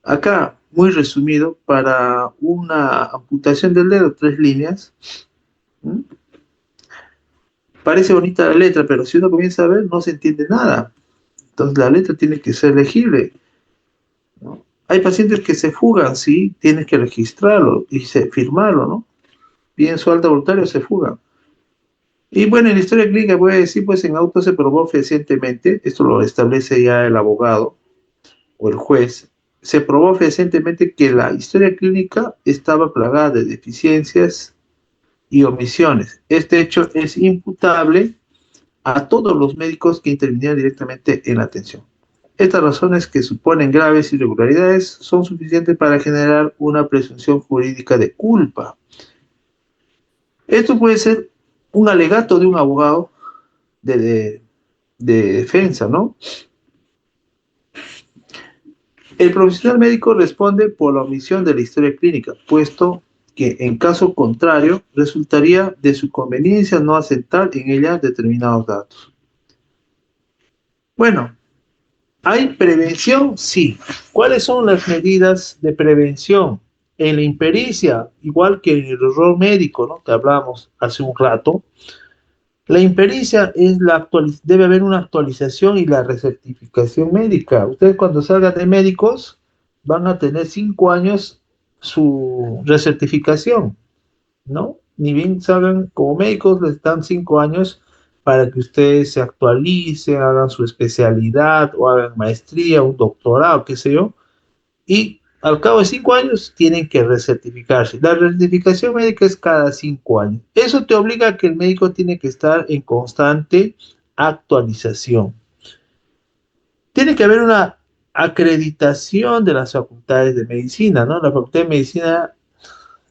Acá, muy resumido, para una amputación del dedo, 3 líneas. ¿Mm? Parece bonita la letra, pero si uno comienza a ver, no se entiende nada. Entonces la letra tiene que ser legible, ¿no? Hay pacientes que se fugan, sí, tienes que registrarlo y firmarlo, ¿no? Bien su alta voluntario se fugan. Y bueno, en la historia clínica voy a decir, pues en auto se probó fehacientemente, esto lo establece ya el abogado o el juez, se probó fehacientemente que la historia clínica estaba plagada de deficiencias y omisiones. Este hecho es imputable a todos los médicos que intervinieron directamente en la atención. Estas razones, que suponen graves irregularidades, son suficientes para generar una presunción jurídica de culpa. Esto puede ser un alegato de un abogado de defensa, ¿no? El profesional médico responde por la omisión de la historia clínica, puesto que en caso contrario resultaría de su conveniencia no aceptar en ella determinados datos. Bueno, ¿hay prevención? Sí. ¿Cuáles son las medidas de prevención? En la impericia, igual que en el error médico, ¿no?, que hablamos hace un rato, la impericia es debe haber una actualización y la recertificación médica. Ustedes cuando salgan de médicos van a tener 5 años su recertificación, ¿no? Ni bien salgan como médicos, les dan 5 años para que ustedes se actualicen, hagan su especialidad o hagan maestría, un doctorado, qué sé yo, y al cabo de 5 años tienen que recertificarse. La recertificación médica es cada 5 años. Eso te obliga a que el médico tiene que estar en constante actualización. Tiene que haber una acreditación de las facultades de medicina, ¿no? La facultad de medicina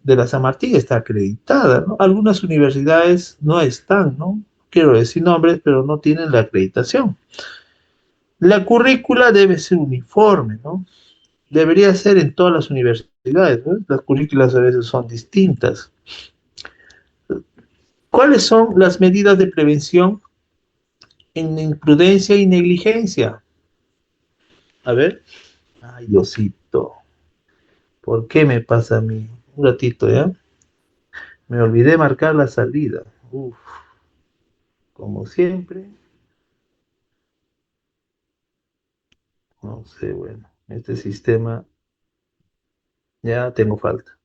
de la San Martín está acreditada, ¿no? Algunas universidades no están, ¿no? Quiero decir nombres, pero no tienen la acreditación. La currícula debe ser uniforme, ¿no? Debería ser en todas las universidades, ¿no? Las currículas a veces son distintas. ¿Cuáles son las medidas de prevención en imprudencia y negligencia? A ver. Ay, Diosito. ¿Por qué me pasa a mí? Un ratito, ¿ya? Me olvidé marcar la salida. Uf. Como siempre. No sé, bueno. Este sistema ya tengo falta.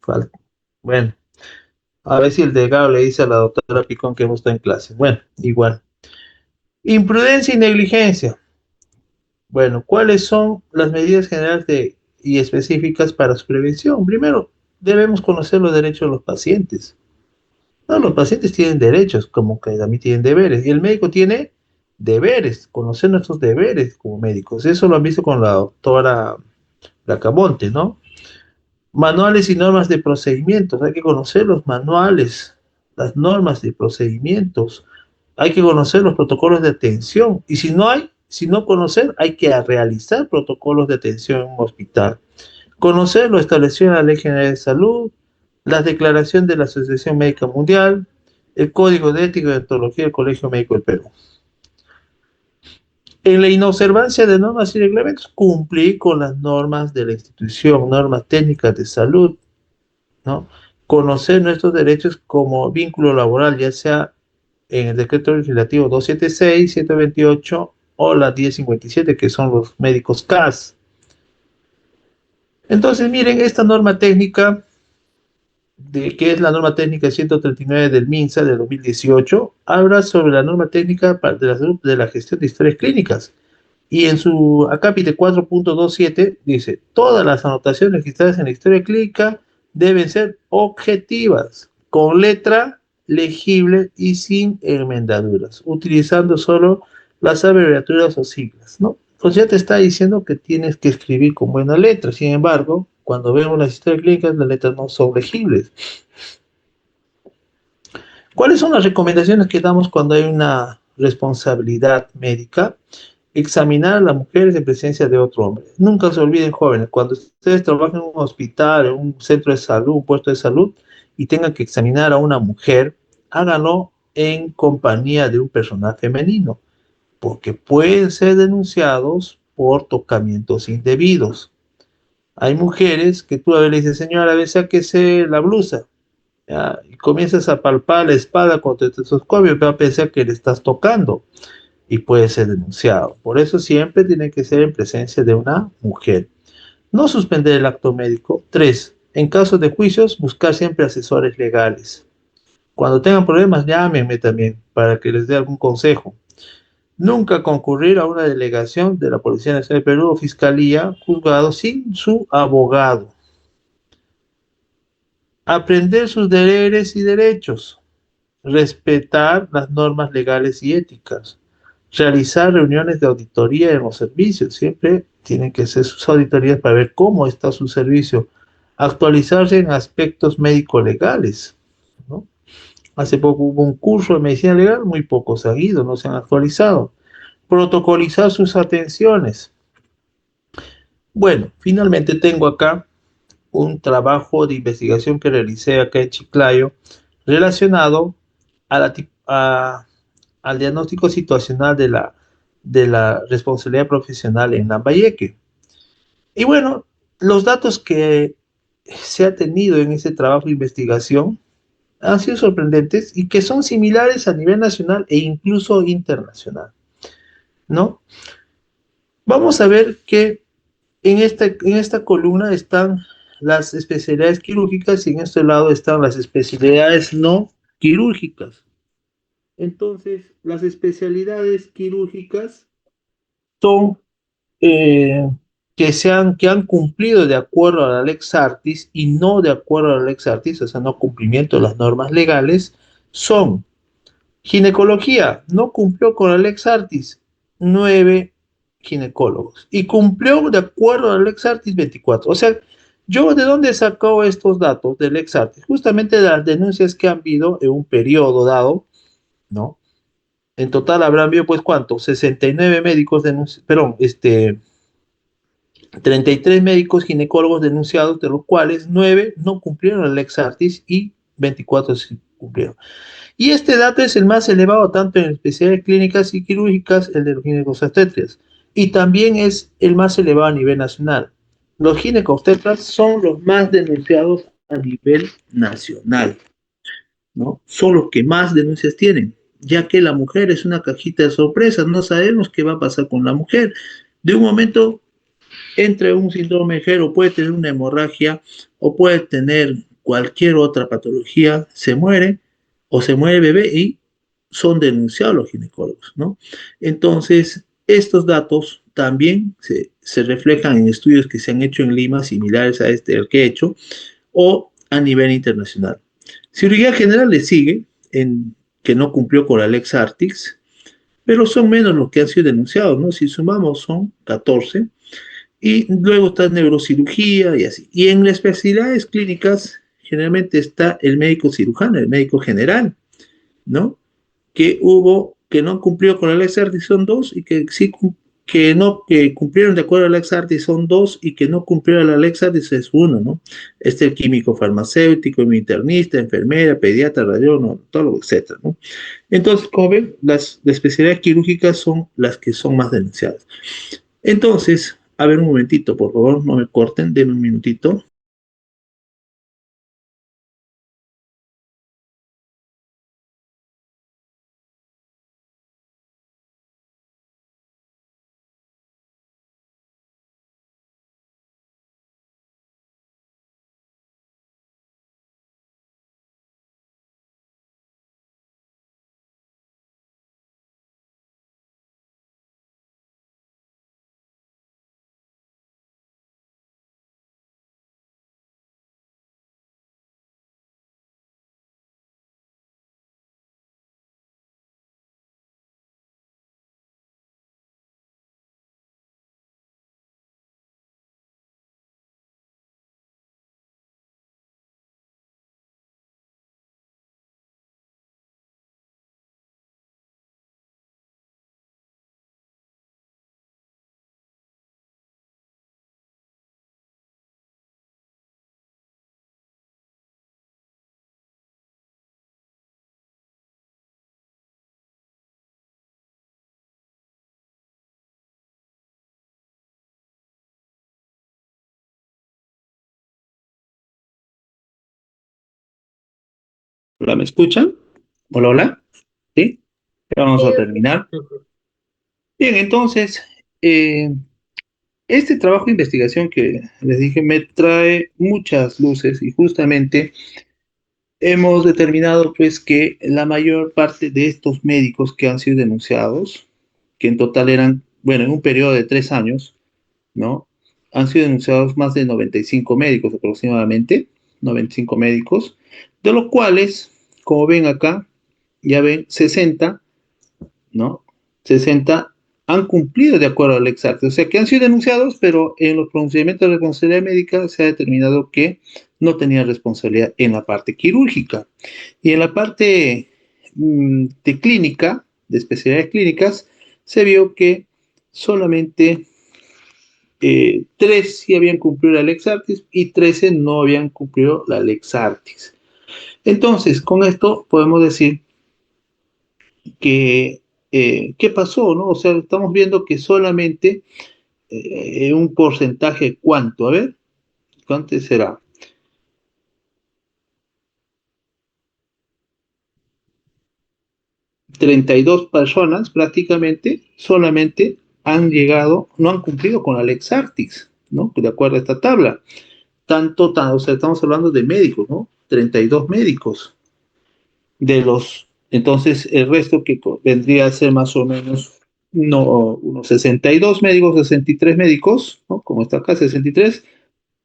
Falta. Bueno. A ver si el delegado le dice a la doctora Picón que hemos estado en clase. Bueno, igual. Imprudencia y negligencia. Bueno, ¿cuáles son las medidas generales y específicas para su prevención? Primero, debemos conocer los derechos de los pacientes. No, los pacientes tienen derechos, como que también tienen deberes. Y el médico tiene deberes, conocer nuestros deberes como médicos. Eso lo han visto con la doctora Bracamonte, ¿no? Manuales y normas de procedimientos. Hay que conocer los manuales, las normas de procedimientos. Hay que conocer los protocolos de atención. Y si no conocer, hay que realizar protocolos de atención en un hospital. Conocer lo establecido en la Ley General de Salud, la declaración de la Asociación Médica Mundial, el Código de Ética y Deontología del Colegio Médico del Perú. En la inobservancia de normas y reglamentos, cumplir con las normas de la institución, normas técnicas de salud, ¿no? conocer nuestros derechos como vínculo laboral, ya sea en el decreto legislativo 276, 128 o la 1057, que son los médicos CAS. Entonces, miren, esta norma técnica, que es la norma técnica 139 del MINSA de 2018, habla sobre la norma técnica de la salud de la gestión de historias clínicas. Y en su acápite 4.27 dice, todas las anotaciones registradas en la historia clínica deben ser objetivas, con letra legible y sin enmendaduras, utilizando solo las abreviaturas o siglas, ¿no? Pues ya te está diciendo que tienes que escribir con buena letra. Sin embargo, cuando vemos las historias clínicas, las letras no son legibles. ¿Cuáles son las recomendaciones que damos cuando hay una responsabilidad médica? Examinar a las mujeres en presencia de otro hombre. Nunca se olviden, jóvenes, cuando ustedes trabajan en un hospital, en un centro de salud, un puesto de salud, y tengan que examinar a una mujer, háganlo en compañía de un personal femenino, porque pueden ser denunciados por tocamientos indebidos. Hay mujeres que tú a veces le dices, señora, a ver, sáquese la blusa, ¿ya? Y comienzas a palpar la espalda con tu estetoscopio, va a pensar que le estás tocando y puede ser denunciado. Por eso siempre tiene que ser en presencia de una mujer. No suspender el acto médico. 3. En caso de juicios, buscar siempre asesores legales. Cuando tengan problemas, llámenme también para que les dé algún consejo. Nunca concurrir a una delegación de la Policía Nacional de Perú o Fiscalía, juzgado sin su abogado. Aprender sus deberes y derechos. Respetar las normas legales y éticas. Realizar reuniones de auditoría en los servicios. Siempre tienen que hacer sus auditorías para ver cómo está su servicio. Actualizarse en aspectos médico-legales, ¿no? Hace poco hubo un curso de medicina legal, muy pocos han ido, no se han actualizado. Protocolizar sus atenciones. Bueno, finalmente tengo acá un trabajo de investigación que realicé acá en Chiclayo relacionado a al diagnóstico situacional de la responsabilidad profesional en Lambayeque. Y bueno, los datos que se ha tenido en ese trabajo de investigación han sido sorprendentes y que son similares a nivel nacional e incluso internacional, ¿no? Vamos a ver que en esta columna están las especialidades quirúrgicas y en este lado están las especialidades no quirúrgicas. Entonces, las especialidades quirúrgicas son que han cumplido de acuerdo a la Lex Artis y no de acuerdo a la Lex Artis, o sea, no cumplimiento de las normas legales, son ginecología, no cumplió con la Lex Artis, 9 ginecólogos, y cumplió de acuerdo a la Lex Artis 24. O sea, ¿yo de dónde sacó estos datos del Lex Artis? Justamente de las denuncias que han habido en un periodo dado, ¿no? En total habrán habido, pues, ¿cuánto? 69 médicos denunciados, perdón, 33 médicos ginecólogos denunciados, de los cuales 9 no cumplieron el Lex Artis y 24 sí cumplieron. Y este dato es el más elevado tanto en especialidades clínicas y quirúrgicas, el de los ginecobstetras, y también es el más elevado a nivel nacional. Los ginecobstetras son los más denunciados a nivel nacional, ¿no? Son los que más denuncias tienen, ya que la mujer es una cajita de sorpresas, no sabemos qué va a pasar con la mujer. De un momento entra un síndrome de Gero, puede tener una hemorragia o puede tener cualquier otra patología, se muere o se muere el bebé y son denunciados los ginecólogos, ¿no? Entonces, estos datos también se reflejan en estudios que se han hecho en Lima, similares a este que he hecho, o a nivel internacional. Cirugía general le sigue, en que no cumplió con la Lex Artis, pero son menos los que han sido denunciados, ¿no? Si sumamos son 14, y luego está neurocirugía y así. Y en las especialidades clínicas generalmente está el médico cirujano, el médico general, ¿no? Que no cumplió con la Lex Artis son 2 y que sí que cumplieron de acuerdo a la Lex Artis son 2 y que no cumplieron la Lex Artis es 1, ¿no? El químico farmacéutico, el internista, enfermera, pediatra, radiólogo, odontólogo, etcétera, ¿no? Entonces, como ven, las especialidades quirúrgicas son las que son más denunciadas. Entonces, a ver un momentito, por favor, no me corten, denme un minutito. Hola, ¿me escuchan? Hola, hola. ¿Sí? Ya vamos a terminar. Bien, entonces, eh, este trabajo de investigación que les dije me trae muchas luces y justamente hemos determinado pues que la mayor parte de estos médicos que han sido denunciados, que en total eran, bueno, en un periodo de 3 años, ¿no? Han sido denunciados más de 95 médicos aproximadamente, 95 médicos, de los cuales, como ven acá, ya ven, 60, ¿no? 60 han cumplido de acuerdo al ex arte, o sea que han sido denunciados, pero en los procedimientos de responsabilidad médica se ha determinado que no tenían responsabilidad en la parte quirúrgica. Y en la parte de clínica, de especialidades clínicas, se vio que solamente 3 sí habían cumplido la Lex Artis y 13 no habían cumplido la Lex Artis. Entonces, con esto podemos decir que, ¿qué pasó? ¿No? O sea, estamos viendo que solamente un porcentaje, ¿cuánto? A ver, ¿cuánto será? 32 personas prácticamente solamente han llegado, no han cumplido con la Lex Artis, ¿no? De acuerdo a esta tabla. O sea, estamos hablando de médicos, ¿no? 32 médicos. Entonces el resto que vendría a ser más o menos unos 62 médicos, 63 médicos, ¿no? Como está acá, 63,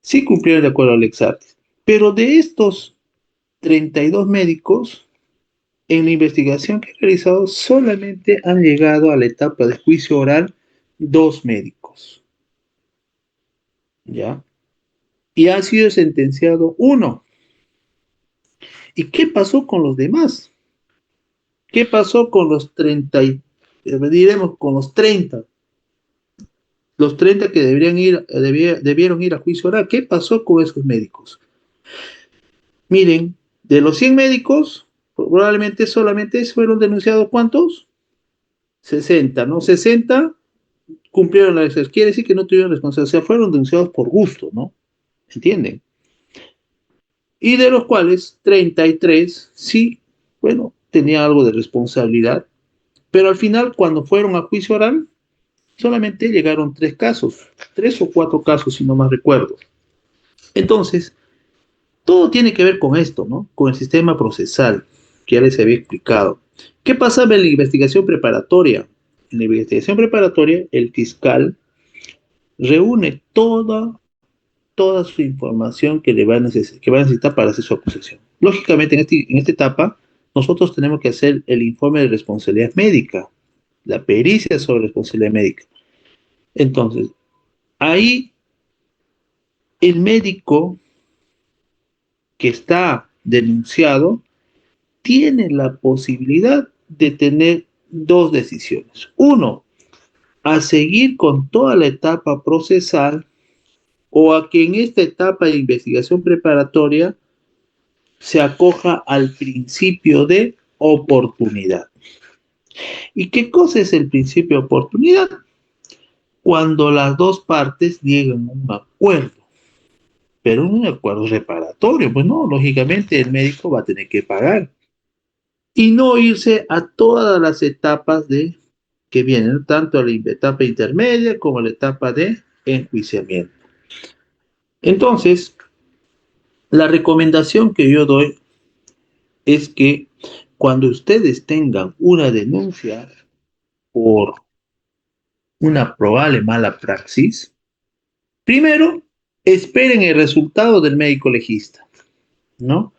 sí cumplieron de acuerdo al Exartis. Pero de estos 32 médicos, en la investigación que he realizado, solamente han llegado a la etapa de juicio oral 2 médicos, ¿ya? Y ha sido sentenciado uno. ¿Y qué pasó con los demás? ¿Qué pasó con los 30, diremos con los 30? Los 30 que debieron ir a juicio oral. ¿Qué pasó con esos médicos? Miren, de los 100 médicos, probablemente solamente fueron denunciados, ¿cuántos? 60, ¿no? 60 cumplieron la ley. Quiere decir que no tuvieron responsabilidad, o sea, fueron denunciados por gusto, ¿no? ¿Entienden? Y de los cuales 33 sí, bueno, tenían algo de responsabilidad, pero al final, cuando fueron a juicio oral, solamente llegaron 3 casos, 3 o 4 casos, si no más recuerdo. Entonces, todo tiene que ver con esto, ¿no? Con el sistema procesal, que ya les había explicado. ¿Qué pasaba en la investigación preparatoria? En la investigación preparatoria, el fiscal reúne toda su información que que va a necesitar para hacer su acusación. Lógicamente, en esta etapa, nosotros tenemos que hacer el informe de responsabilidad médica, la pericia sobre responsabilidad médica. Entonces, ahí el médico que está denunciado tiene la posibilidad de tener 2 decisiones. Uno, a seguir con toda la etapa procesal o a que en esta etapa de investigación preparatoria se acoja al principio de oportunidad. ¿Y qué cosa es el principio de oportunidad? Cuando las dos partes llegan a un acuerdo, pero un acuerdo reparatorio, pues no, lógicamente el médico va a tener que pagar y no irse a todas las etapas que vienen, tanto a la etapa intermedia como a la etapa de enjuiciamiento. Entonces, la recomendación que yo doy es que cuando ustedes tengan una denuncia por una probable mala praxis, primero esperen el resultado del médico legista, ¿no?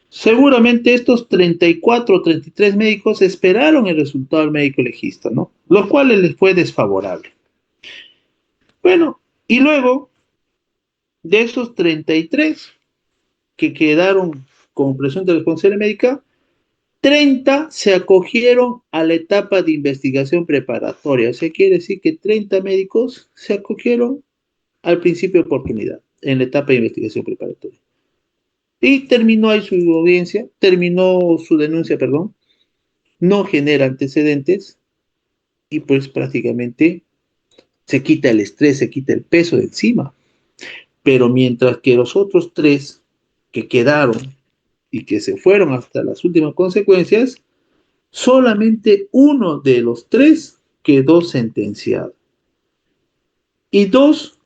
Seguramente estos 34 o 33 médicos esperaron el resultado del médico legista, ¿no? Lo cual les fue desfavorable. Bueno, y luego de esos 33 que quedaron con presión de responsabilidad médica, 30 se acogieron a la etapa de investigación preparatoria. O sea, quiere decir que 30 médicos se acogieron al principio de oportunidad en la etapa de investigación preparatoria. Y terminó ahí su audiencia, terminó su denuncia, perdón, no genera antecedentes y pues prácticamente se quita el estrés, se quita el peso de encima. Pero mientras que los otros 3 que quedaron y que se fueron hasta las últimas consecuencias, solamente uno de los tres quedó sentenciado. Y dos,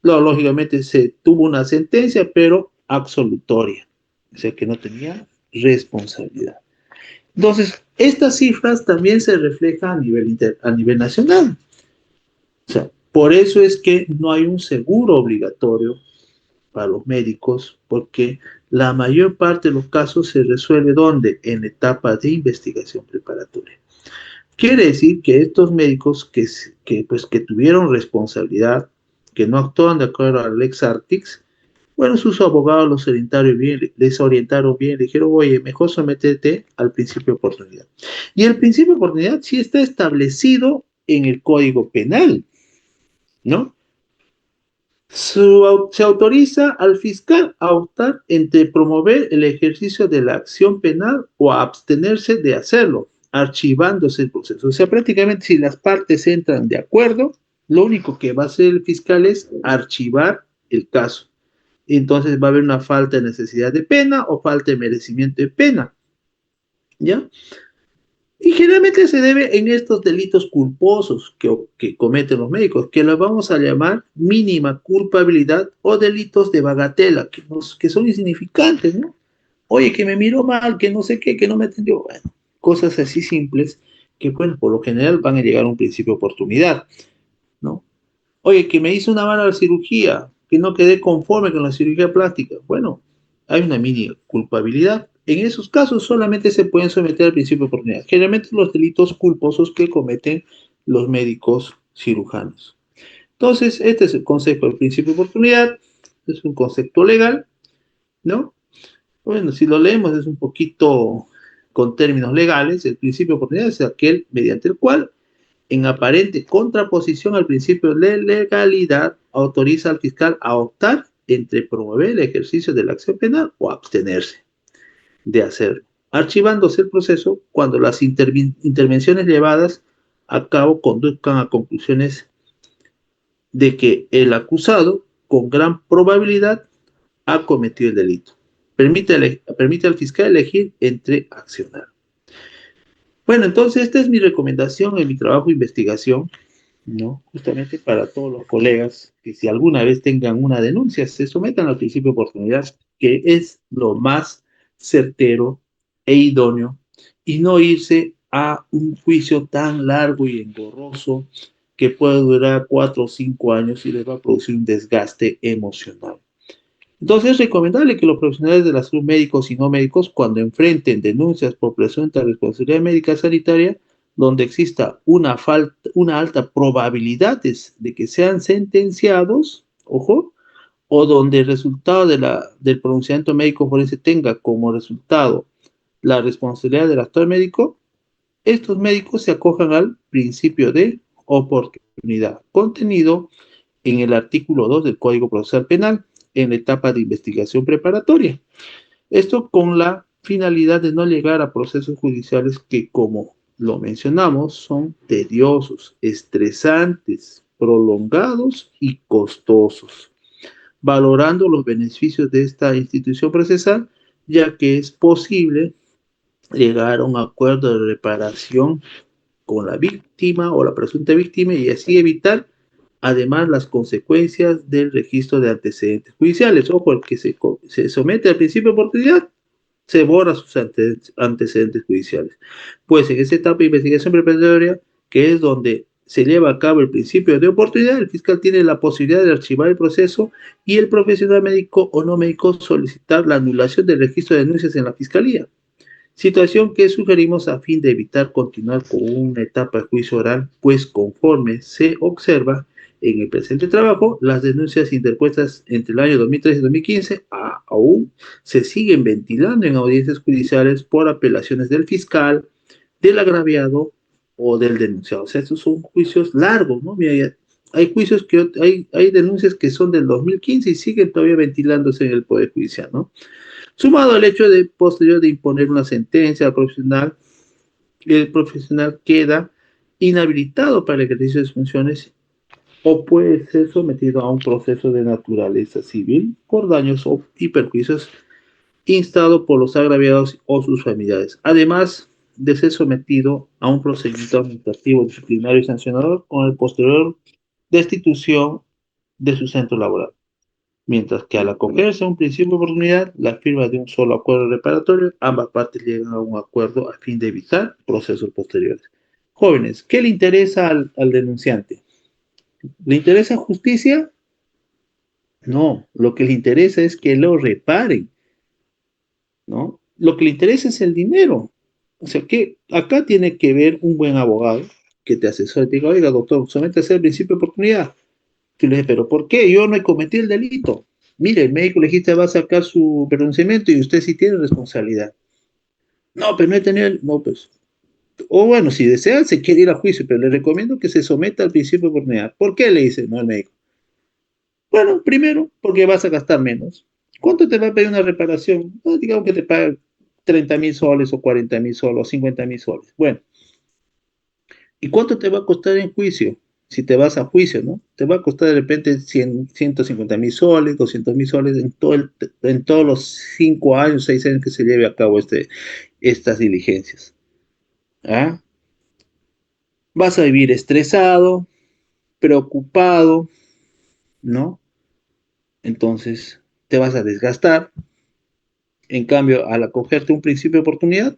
lógicamente se tuvo una sentencia, pero absolutoria, o sea que no tenía responsabilidad. Entonces, estas cifras también se reflejan a nivel nacional. O sea, por eso es que no hay un seguro obligatorio para los médicos, porque la mayor parte de los casos se resuelve ¿dónde? En la etapa de investigación preparatoria. Quiere decir que estos médicos que tuvieron responsabilidad, que no actuaban de acuerdo a la Lex Artix, bueno, sus abogados les orientaron bien, le dijeron, oye, mejor sométete al principio de oportunidad. Y el principio de oportunidad sí está establecido en el Código Penal, ¿no? Se autoriza al fiscal a optar entre promover el ejercicio de la acción penal o a abstenerse de hacerlo, archivándose el proceso. O sea, prácticamente si las partes entran de acuerdo, lo único que va a hacer el fiscal es archivar el caso. Entonces va a haber una falta de necesidad de pena o falta de merecimiento de pena, ¿ya? Y generalmente se debe en estos delitos culposos que cometen los médicos, que los vamos a llamar mínima culpabilidad o delitos de bagatela, que son insignificantes, ¿no? Oye, que me miró mal, que no sé qué, que no me atendió. Bueno, cosas así simples que, bueno, por lo general van a llegar a un principio de oportunidad, ¿no? Oye, que me hizo una mala cirugía, que no quedé conforme con la cirugía plástica. Bueno, hay una mínima culpabilidad. En esos casos solamente se pueden someter al principio de oportunidad. Generalmente los delitos culposos que cometen los médicos cirujanos. Entonces, este es el concepto del principio de oportunidad. Es un concepto legal, ¿no? Bueno, si lo leemos es un poquito con términos legales. El principio de oportunidad es aquel mediante el cual en aparente contraposición al principio de legalidad, autoriza al fiscal a optar entre promover el ejercicio de la acción penal o abstenerse de hacerlo, archivándose el proceso cuando las intervenciones llevadas a cabo conduzcan a conclusiones de que el acusado, con gran probabilidad, ha cometido el delito. Permite al fiscal elegir entre accionar. Bueno, entonces esta es mi recomendación en mi trabajo de investigación, ¿no? Justamente para todos los colegas que si alguna vez tengan una denuncia, se sometan al principio de oportunidad, que es lo más certero e idóneo, y no irse a un juicio tan largo y engorroso que puede durar 4 o 5 años y les va a producir un desgaste emocional. Entonces es recomendable que los profesionales de la salud, médicos y no médicos, cuando enfrenten denuncias por presunta responsabilidad médica sanitaria, donde exista una alta probabilidad de que sean sentenciados, ojo, o donde el resultado del pronunciamiento médico forense tenga como resultado la responsabilidad del actor médico, estos médicos se acojan al principio de oportunidad, contenido en el artículo 2 del Código Procesal Penal, en la etapa de investigación preparatoria. Esto con la finalidad de no llegar a procesos judiciales que, como lo mencionamos, son tediosos, estresantes, prolongados y costosos, valorando los beneficios de esta institución procesal, ya que es posible llegar a un acuerdo de reparación con la víctima o la presunta víctima y así evitar además las consecuencias del registro de antecedentes judiciales. Ojo, el que se somete al principio de oportunidad se borra sus antecedentes judiciales. Pues en esta etapa de investigación preparatoria, que es donde se lleva a cabo el principio de oportunidad, el fiscal tiene la posibilidad de archivar el proceso y el profesional médico o no médico solicitar la anulación del registro de denuncias en la fiscalía. Situación que sugerimos a fin de evitar continuar con una etapa de juicio oral, pues conforme se observa en el presente trabajo, las denuncias interpuestas entre el año 2013 y 2015 aún se siguen ventilando en audiencias judiciales por apelaciones del fiscal, del agraviado o del denunciado. O sea, estos son juicios largos, ¿no? Mira, hay juicios hay denuncias que son del 2015 y siguen todavía ventilándose en el Poder Judicial, ¿no? Sumado al hecho de posterior de imponer una sentencia al profesional, el profesional queda inhabilitado para el ejercicio de sus funciones o puede ser sometido a un proceso de naturaleza civil por daños y perjuicios instado por los agraviados o sus familiares, además de ser sometido a un procedimiento administrativo disciplinario y sancionador con el posterior destitución de su centro laboral. Mientras que al acogerse a un principio de oportunidad, la firma de un solo acuerdo reparatorio, ambas partes llegan a un acuerdo a fin de evitar procesos posteriores. Jóvenes, ¿qué le interesa al denunciante? ¿Le interesa justicia? No, lo que le interesa es que lo reparen, ¿no? Lo que le interesa es el dinero. O sea que acá tiene que ver un buen abogado que te asesore, te diga, oiga, doctor, sométase al principio de oportunidad. Y le dije, pero ¿por qué? Yo no he cometido el delito. Mire, el médico legista va a sacar su pronunciamiento y usted sí tiene responsabilidad. No, pero no he tenido, no, pues. O bueno, si desea, se quiere ir a juicio, pero le recomiendo que se someta al principio de oportunidad. ¿Por qué? Le dice, no, el médico. Bueno, primero, porque vas a gastar menos. ¿Cuánto te va a pedir una reparación? No, digamos que te paga 30.000 soles o 40.000 soles o 50.000 soles. Bueno, ¿y cuánto te va a costar en juicio? Si te vas a juicio, ¿no? Te va a costar de repente 150.000 soles, 200.000 soles en todos los 5 años, 6 años que se lleve a cabo estas diligencias. ¿Ah? Vas a vivir estresado, preocupado, ¿no? Entonces te vas a desgastar. En cambio, al acogerte un principio de oportunidad,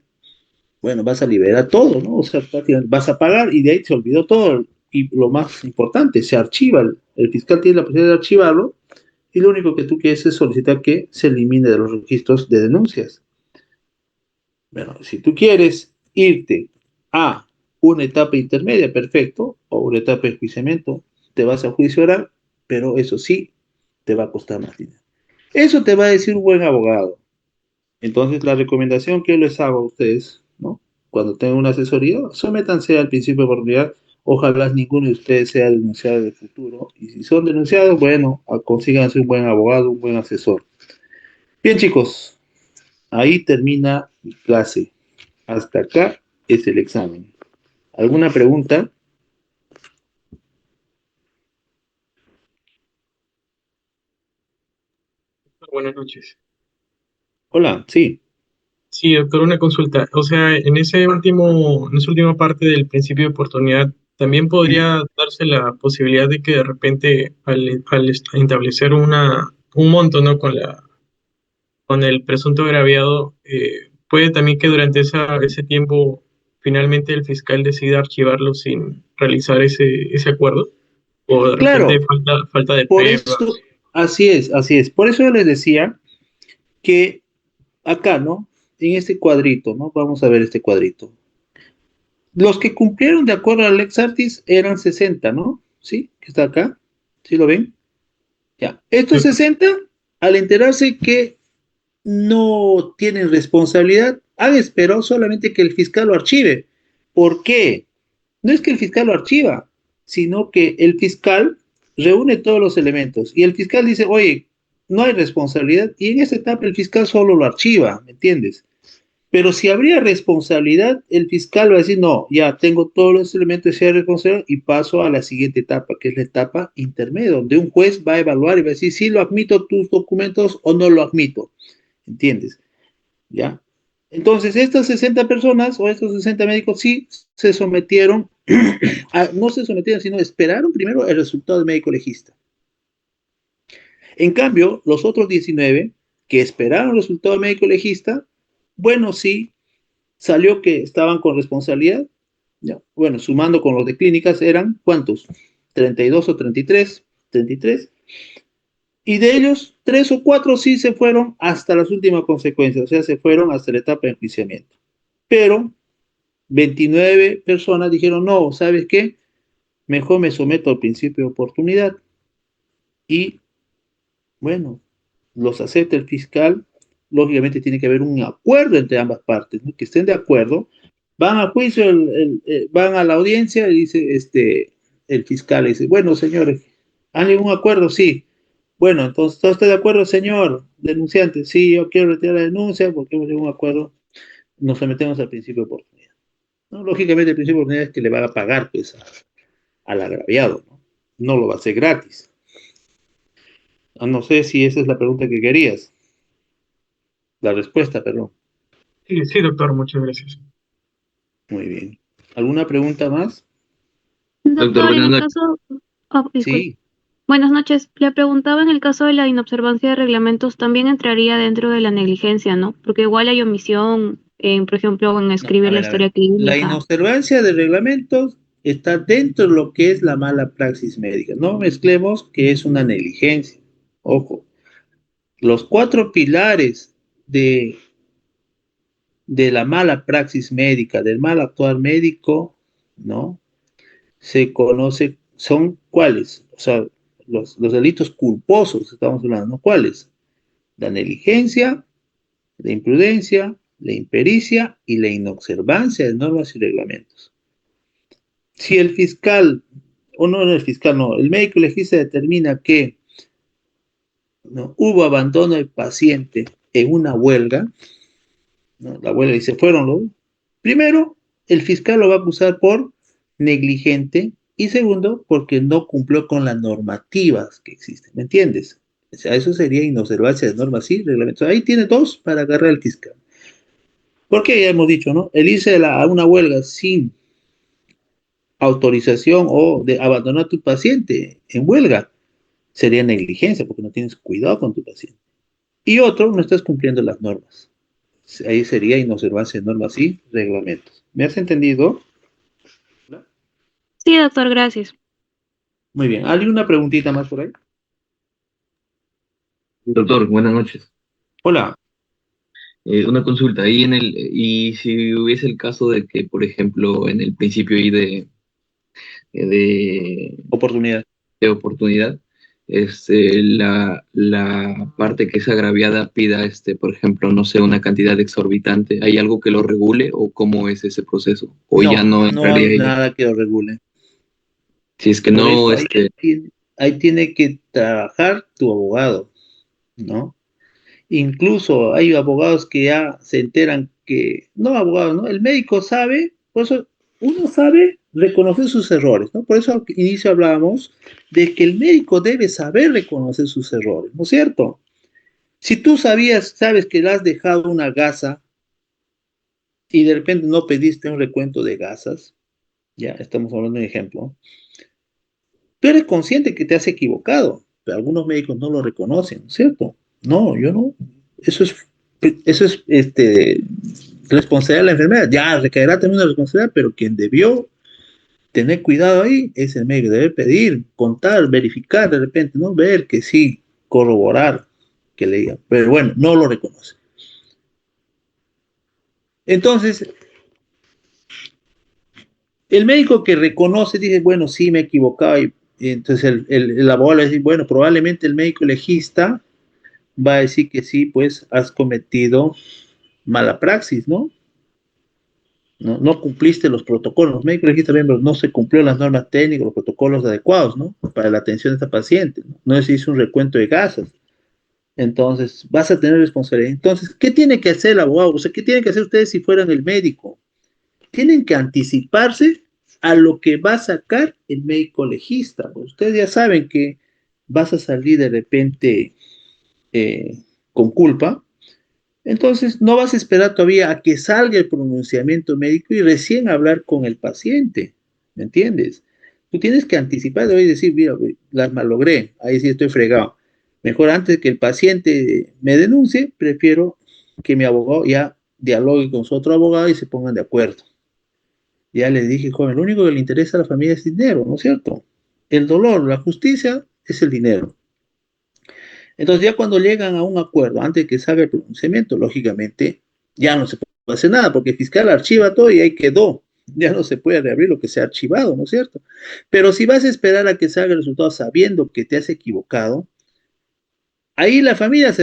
bueno, vas a liberar todo, ¿no? O sea, vas a pagar y de ahí se olvidó todo. Y lo más importante, se archiva, el fiscal tiene la posibilidad de archivarlo y lo único que tú quieres es solicitar que se elimine de los registros de denuncias. Bueno, si tú quieres irte a una etapa intermedia, perfecto, o una etapa de enjuiciamiento, te vas a juicio oral, pero eso sí, te va a costar más dinero. Eso te va a decir un buen abogado. Entonces, la recomendación que yo les hago a ustedes, ¿no? Cuando tengan una asesoría, sométanse al principio de oportunidad. Ojalá ninguno de ustedes sea denunciado en el futuro. Y si son denunciados, bueno, consíganse un buen abogado, un buen asesor. Bien, chicos, ahí termina mi clase. Hasta acá es el examen. ¿Alguna pregunta? Buenas noches. Hola, sí. Sí, doctor, una consulta. O sea, en esa última parte del principio de oportunidad, también podría darse la posibilidad de que de repente establecer un monto, ¿no? Con el presunto agraviado, puede también que durante ese tiempo finalmente el fiscal decida archivarlo sin realizar ese acuerdo, o de repente Claro, falta de por eso, pruebas. así es, así es. Por eso yo les decía que acá, ¿no? En este cuadrito, ¿no? Vamos a ver este cuadrito. Los que cumplieron de acuerdo al Lex Artis eran 60, ¿no? ¿Sí? Que está acá. ¿Sí lo ven? Ya. Estos 60, al enterarse que no tienen responsabilidad, han esperado solamente que el fiscal lo archive. ¿Por qué? No es que el fiscal lo archiva, sino que el fiscal reúne todos los elementos y el fiscal dice, oye, no hay responsabilidad y en esta etapa el fiscal solo lo archiva, ¿me entiendes? Pero si habría responsabilidad, el fiscal va a decir, no, ya tengo todos los elementos de ser responsable y paso a la siguiente etapa, que es la etapa intermedia, donde un juez va a evaluar y va a decir, si lo admito tus documentos o no lo admito. ¿Entiendes? ¿Ya? Entonces, estas 60 personas o estos 60 médicos sí se sometieron, no se sometieron, sino esperaron primero el resultado del médico legista. En cambio, los otros 19 que esperaron el resultado del médico legista, bueno, sí, salió que estaban con responsabilidad. Ya. Bueno, sumando con los de clínicas eran, ¿cuántos? 32 o 33, 33. Y de ellos, 3 o 4 sí se fueron hasta las últimas consecuencias, o sea, se fueron hasta la etapa de enjuiciamiento. Pero 29 personas dijeron, no, ¿sabes qué? Mejor me someto al principio de oportunidad y, bueno, los acepta el fiscal. Lógicamente tiene que haber un acuerdo entre ambas partes, ¿no? Que estén de acuerdo. Van a juicio, van a la audiencia y dice, el fiscal dice, bueno, señores, ¿han ningún acuerdo? Sí. Bueno, entonces, ¿todo está de acuerdo, señor denunciante? Sí, yo quiero retirar la denuncia porque hemos llegado a un acuerdo. Nos sometemos al principio de oportunidad, ¿no? Lógicamente, el principio de oportunidad es que le van a pagar, pues, al agraviado, ¿no? No lo va a hacer gratis. No sé si esa es la pregunta que querías. La respuesta, perdón. Sí, sí, doctor, muchas gracias. Muy bien. ¿Alguna pregunta más? Doctor, Doctor, en buenas el noches. caso, oh, disculpe. Sí. Buenas noches. Le preguntaba en el caso de la inobservancia de reglamentos, también entraría dentro de la negligencia, ¿no? Porque igual hay omisión, por ejemplo, en No, escribir la a ver. historia La clínica. inobservancia de reglamentos está dentro de lo que es la mala praxis médica. No mezclemos que es una negligencia. Ojo, los 4 pilares de la mala praxis médica, del mal actuar médico, ¿no? Se conoce, son cuáles, o sea, los delitos culposos, estamos hablando, ¿no? ¿Cuáles? La negligencia, la imprudencia, la impericia y la inobservancia de normas y reglamentos. Si el fiscal, o no el fiscal, no, el médico legista determina que no hubo abandono del paciente en una huelga, ¿no? La huelga dice, fueron los. Primero, el fiscal lo va a acusar por negligente y segundo, porque no cumplió con las normativas que existen, ¿me entiendes? O sea, eso sería inobservancia de normas y reglamentos. Ahí tiene 2 para agarrar al fiscal. Porque ya hemos dicho, ¿no? El irse a una huelga sin autorización o de abandonar a tu paciente en huelga sería negligencia porque no tienes cuidado con tu paciente. Y otro, no estás cumpliendo las normas. Ahí sería inobservancia de normas y reglamentos. ¿Me has entendido? Sí, doctor, gracias. Muy bien. ¿Hay una preguntita más por ahí? Doctor, buenas noches. Hola. Una consulta. Y si hubiese el caso de que, por ejemplo, en el principio ahí de, Oportunidad. de oportunidad, la parte que es agraviada pida, por ejemplo, no sé, una cantidad exorbitante, ¿hay algo que lo regule o cómo es ese proceso? ¿O ya No, no no entraría hay ahí? nada que lo regule. Si es que Por no, eso ahí tiene que trabajar tu abogado, ¿no? Incluso hay abogados que ya se enteran que, no abogados, ¿no? El médico sabe, por eso uno sabe reconocer sus errores, ¿no? Por eso al inicio hablábamos de que el médico debe saber reconocer sus errores, ¿no es cierto? Si tú sabes que le has dejado una gasa y de repente no pediste un recuento de gasas, ya estamos hablando de un ejemplo, tú eres consciente que te has equivocado, pero algunos médicos no lo reconocen, ¿no es cierto? No, yo no. Eso es, eso es responsabilidad de la enfermedad. Ya recaerá también una responsabilidad, pero quien debió tener cuidado ahí es el médico. Debe pedir, contar, verificar de repente, ¿no? Ver que sí, corroborar que le diga. Pero bueno, no lo reconoce. Entonces, el médico que reconoce dice, bueno, sí me he equivocado. Y entonces el abogado le dice, bueno, probablemente el médico legista va a decir que sí, pues has cometido mala praxis, ¿no? No cumpliste los protocolos. Los médicos legistas también, pero no se cumplió las normas técnicas, los protocolos adecuados, ¿no? Para la atención de esta paciente. No se hizo un recuento de gasas. Entonces, vas a tener responsabilidad. Entonces, ¿qué tiene que hacer el abogado? O sea, ¿qué tienen que hacer ustedes si fueran el médico? Tienen que anticiparse a lo que va a sacar el médico legista. Pues ustedes ya saben que vas a salir de repente con culpa. Entonces, no vas a esperar todavía a que salga el pronunciamiento médico y recién hablar con el paciente, ¿me entiendes? Tú tienes que anticipar y decir, mira, las malogré, ahí sí estoy fregado. Mejor antes que el paciente me denuncie, prefiero que mi abogado ya dialogue con su otro abogado y se pongan de acuerdo. Ya le dije, joven, lo único que le interesa a la familia es dinero, ¿no es cierto? El dolor, la justicia es el dinero. Entonces ya cuando llegan a un acuerdo, antes de que salga el pronunciamiento, lógicamente ya no se puede hacer nada, porque el fiscal archiva todo y ahí quedó. Ya no se puede reabrir lo que se ha archivado, ¿no es cierto? Pero si vas a esperar a que salga el resultado sabiendo que te has equivocado, ahí la familia pues,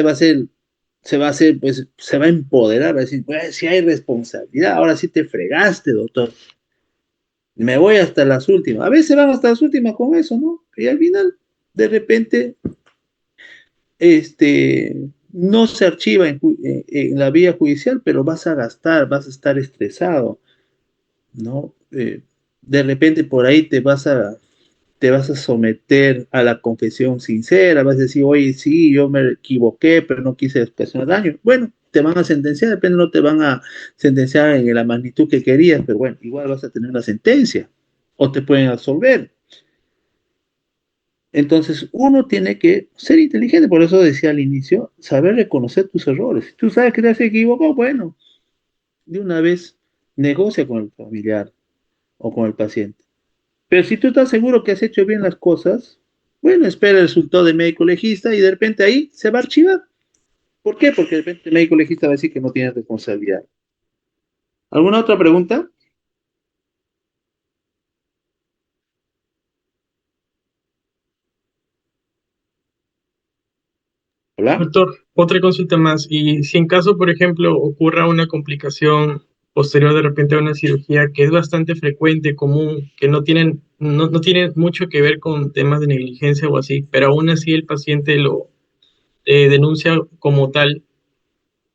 se va a empoderar, va a decir, pues, si hay responsabilidad, ahora sí te fregaste, doctor. Me voy hasta las últimas. A veces van hasta las últimas con eso, ¿no? Y al final, de repente, no se archiva en la vía judicial, pero vas a gastar, vas a estar estresado, ¿no? De repente por ahí te vas a someter a la confesión sincera, vas a decir, oye, sí, yo me equivoqué, pero no quise ocasionar daño. Bueno, te van a sentenciar, depende, no te van a sentenciar en la magnitud que querías, pero bueno, igual vas a tener una sentencia o te pueden absolver. Entonces, uno tiene que ser inteligente, por eso decía al inicio, saber reconocer tus errores. Si tú sabes que te has equivocado, bueno, de una vez negocia con el familiar o con el paciente. Pero si tú estás seguro que has hecho bien las cosas, bueno, espera el resultado de médico legista y de repente ahí se va a archivar. ¿Por qué? Porque de repente el médico legista va a decir que no tiene responsabilidad. ¿Alguna otra pregunta? ¿Hola? Doctor, otra consulta más. Y si en caso, por ejemplo, ocurra una complicación posterior de repente a una cirugía que es bastante frecuente, común, que no tiene mucho que ver con temas de negligencia o así, pero aún así el paciente lo denuncia como tal,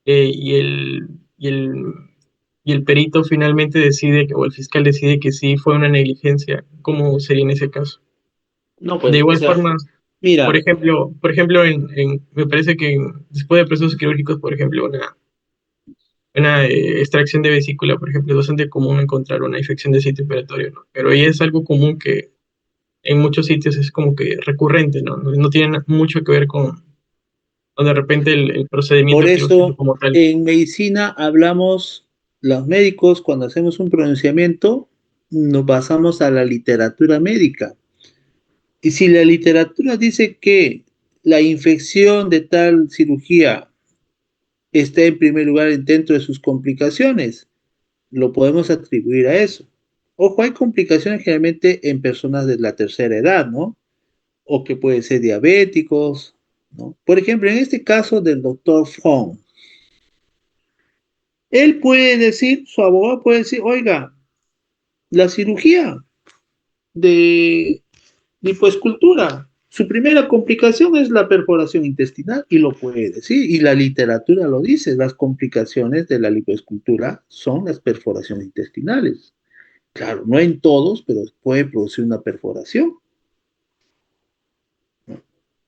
y y el perito finalmente decide, o el fiscal decide que sí fue una negligencia, ¿cómo sería en ese caso? No, De pues, o igual sea, forma, mira, por ejemplo, me parece que después de procesos quirúrgicos, por ejemplo, una extracción de vesícula, por ejemplo, es bastante común encontrar una infección de sitio operatorio, ¿no? Pero ahí es algo común que en muchos sitios es como que recurrente, ¿no? No tiene mucho que ver con de repente el por procedimiento quirúrgico eso como tal. en medicina hablamos, los médicos, cuando hacemos un pronunciamiento, nos basamos a la literatura médica. Y si la literatura dice que la infección de tal cirugía está en primer lugar dentro de sus complicaciones, lo podemos atribuir a eso. Ojo, hay complicaciones generalmente en personas de la tercera edad, ¿no? O que pueden ser diabéticos, ¿no? Por ejemplo, en este caso del doctor Fong, él puede decir, su abogado puede decir, oiga, la cirugía de lipoescultura, su primera complicación es la perforación intestinal y lo puede decir, y la literatura lo dice, las complicaciones de la lipoescultura son las perforaciones intestinales. Claro, no en todos, pero puede producir una perforación.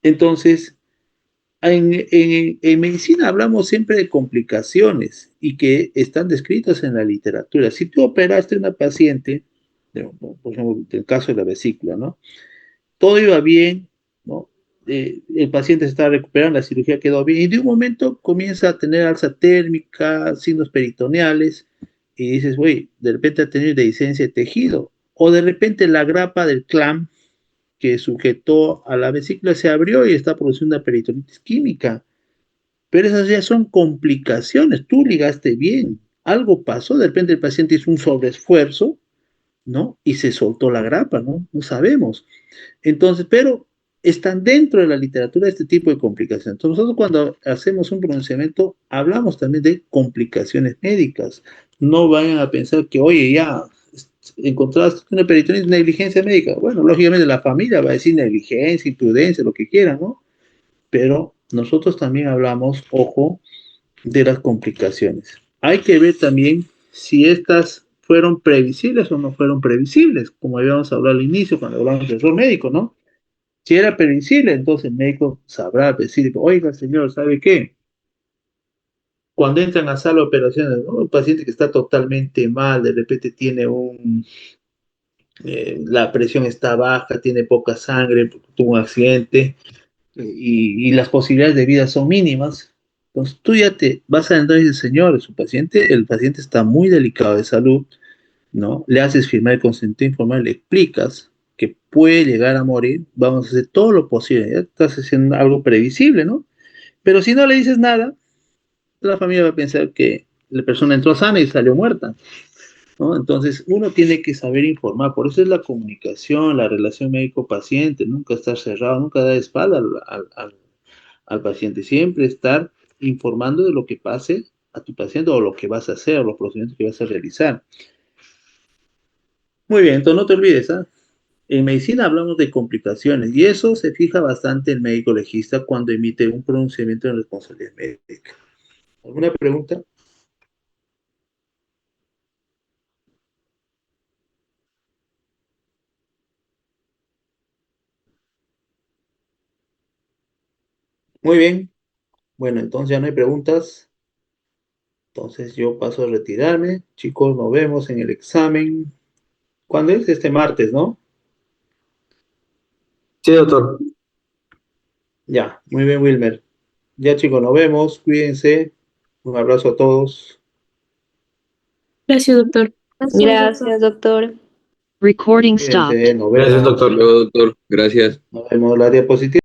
Entonces, en medicina hablamos siempre de complicaciones y que están descritas en la literatura. Si tú operaste a una paciente, por ejemplo, el caso de la vesícula, ¿no? Todo iba bien, ¿no? El paciente se estaba recuperando, la cirugía quedó bien, y de un momento comienza a tener alza térmica, signos peritoneales, y dices, güey, de repente ha tenido dehiscencia de tejido, o de repente la grapa del clam que sujetó a la vesícula se abrió y está produciendo una peritonitis química. Pero esas ya son complicaciones, tú ligaste bien, algo pasó, de repente el paciente hizo un sobreesfuerzo, ¿no? Y se soltó la grapa, ¿no? No sabemos. Entonces, pero están dentro de la literatura este tipo de complicaciones. Entonces, nosotros cuando hacemos un pronunciamiento, hablamos también de complicaciones médicas. No vayan a pensar que, oye, ya encontraste una peritonitis, negligencia médica. Bueno, lógicamente la familia va a decir negligencia, imprudencia, lo que quiera, ¿no? Pero nosotros también hablamos, ojo, de las complicaciones. Hay que ver también si estas fueron previsibles o no fueron previsibles, como habíamos hablado al inicio cuando hablamos del rol médico, ¿no? Si era previsible, entonces el médico sabrá decir, oiga, señor, ¿sabe qué? Cuando entran a sala de operaciones, ¿no? Un paciente que está totalmente mal, de repente tiene la presión está baja, tiene poca sangre, tuvo un accidente, y las posibilidades de vida son mínimas. Entonces tú ya te vas a entrar y dices, señor, su paciente, el paciente está muy delicado de salud, ¿no? Le haces firmar el consentimiento informal, le explicas que puede llegar a morir, vamos a hacer todo lo posible, ya estás haciendo algo previsible, ¿no? Pero si no le dices nada, la familia va a pensar que la persona entró sana y salió muerta, ¿no? Entonces uno tiene que saber informar, por eso es la comunicación, la relación médico-paciente, nunca estar cerrado, nunca dar espalda al paciente, siempre estar informando de lo que pase a tu paciente o lo que vas a hacer o los procedimientos que vas a realizar. Muy bien, entonces no te olvides, ¿ah? En medicina hablamos de complicaciones y eso se fija bastante el médico legista cuando emite un pronunciamiento de responsabilidad médica. ¿Alguna pregunta? Muy bien. Bueno, entonces ya no hay preguntas. Entonces yo paso a retirarme. Chicos, nos vemos en el examen. ¿Cuándo es? Este martes, ¿no? Sí, doctor. Ya, muy bien, Wilmer. Ya, chicos, nos vemos. Cuídense. Un abrazo a todos. Gracias, doctor. Gracias, doctor. Recording stopped. Cuídense, nos Gracias, vemos. doctor. Luego, doctor, gracias. Nos vemos la diapositiva.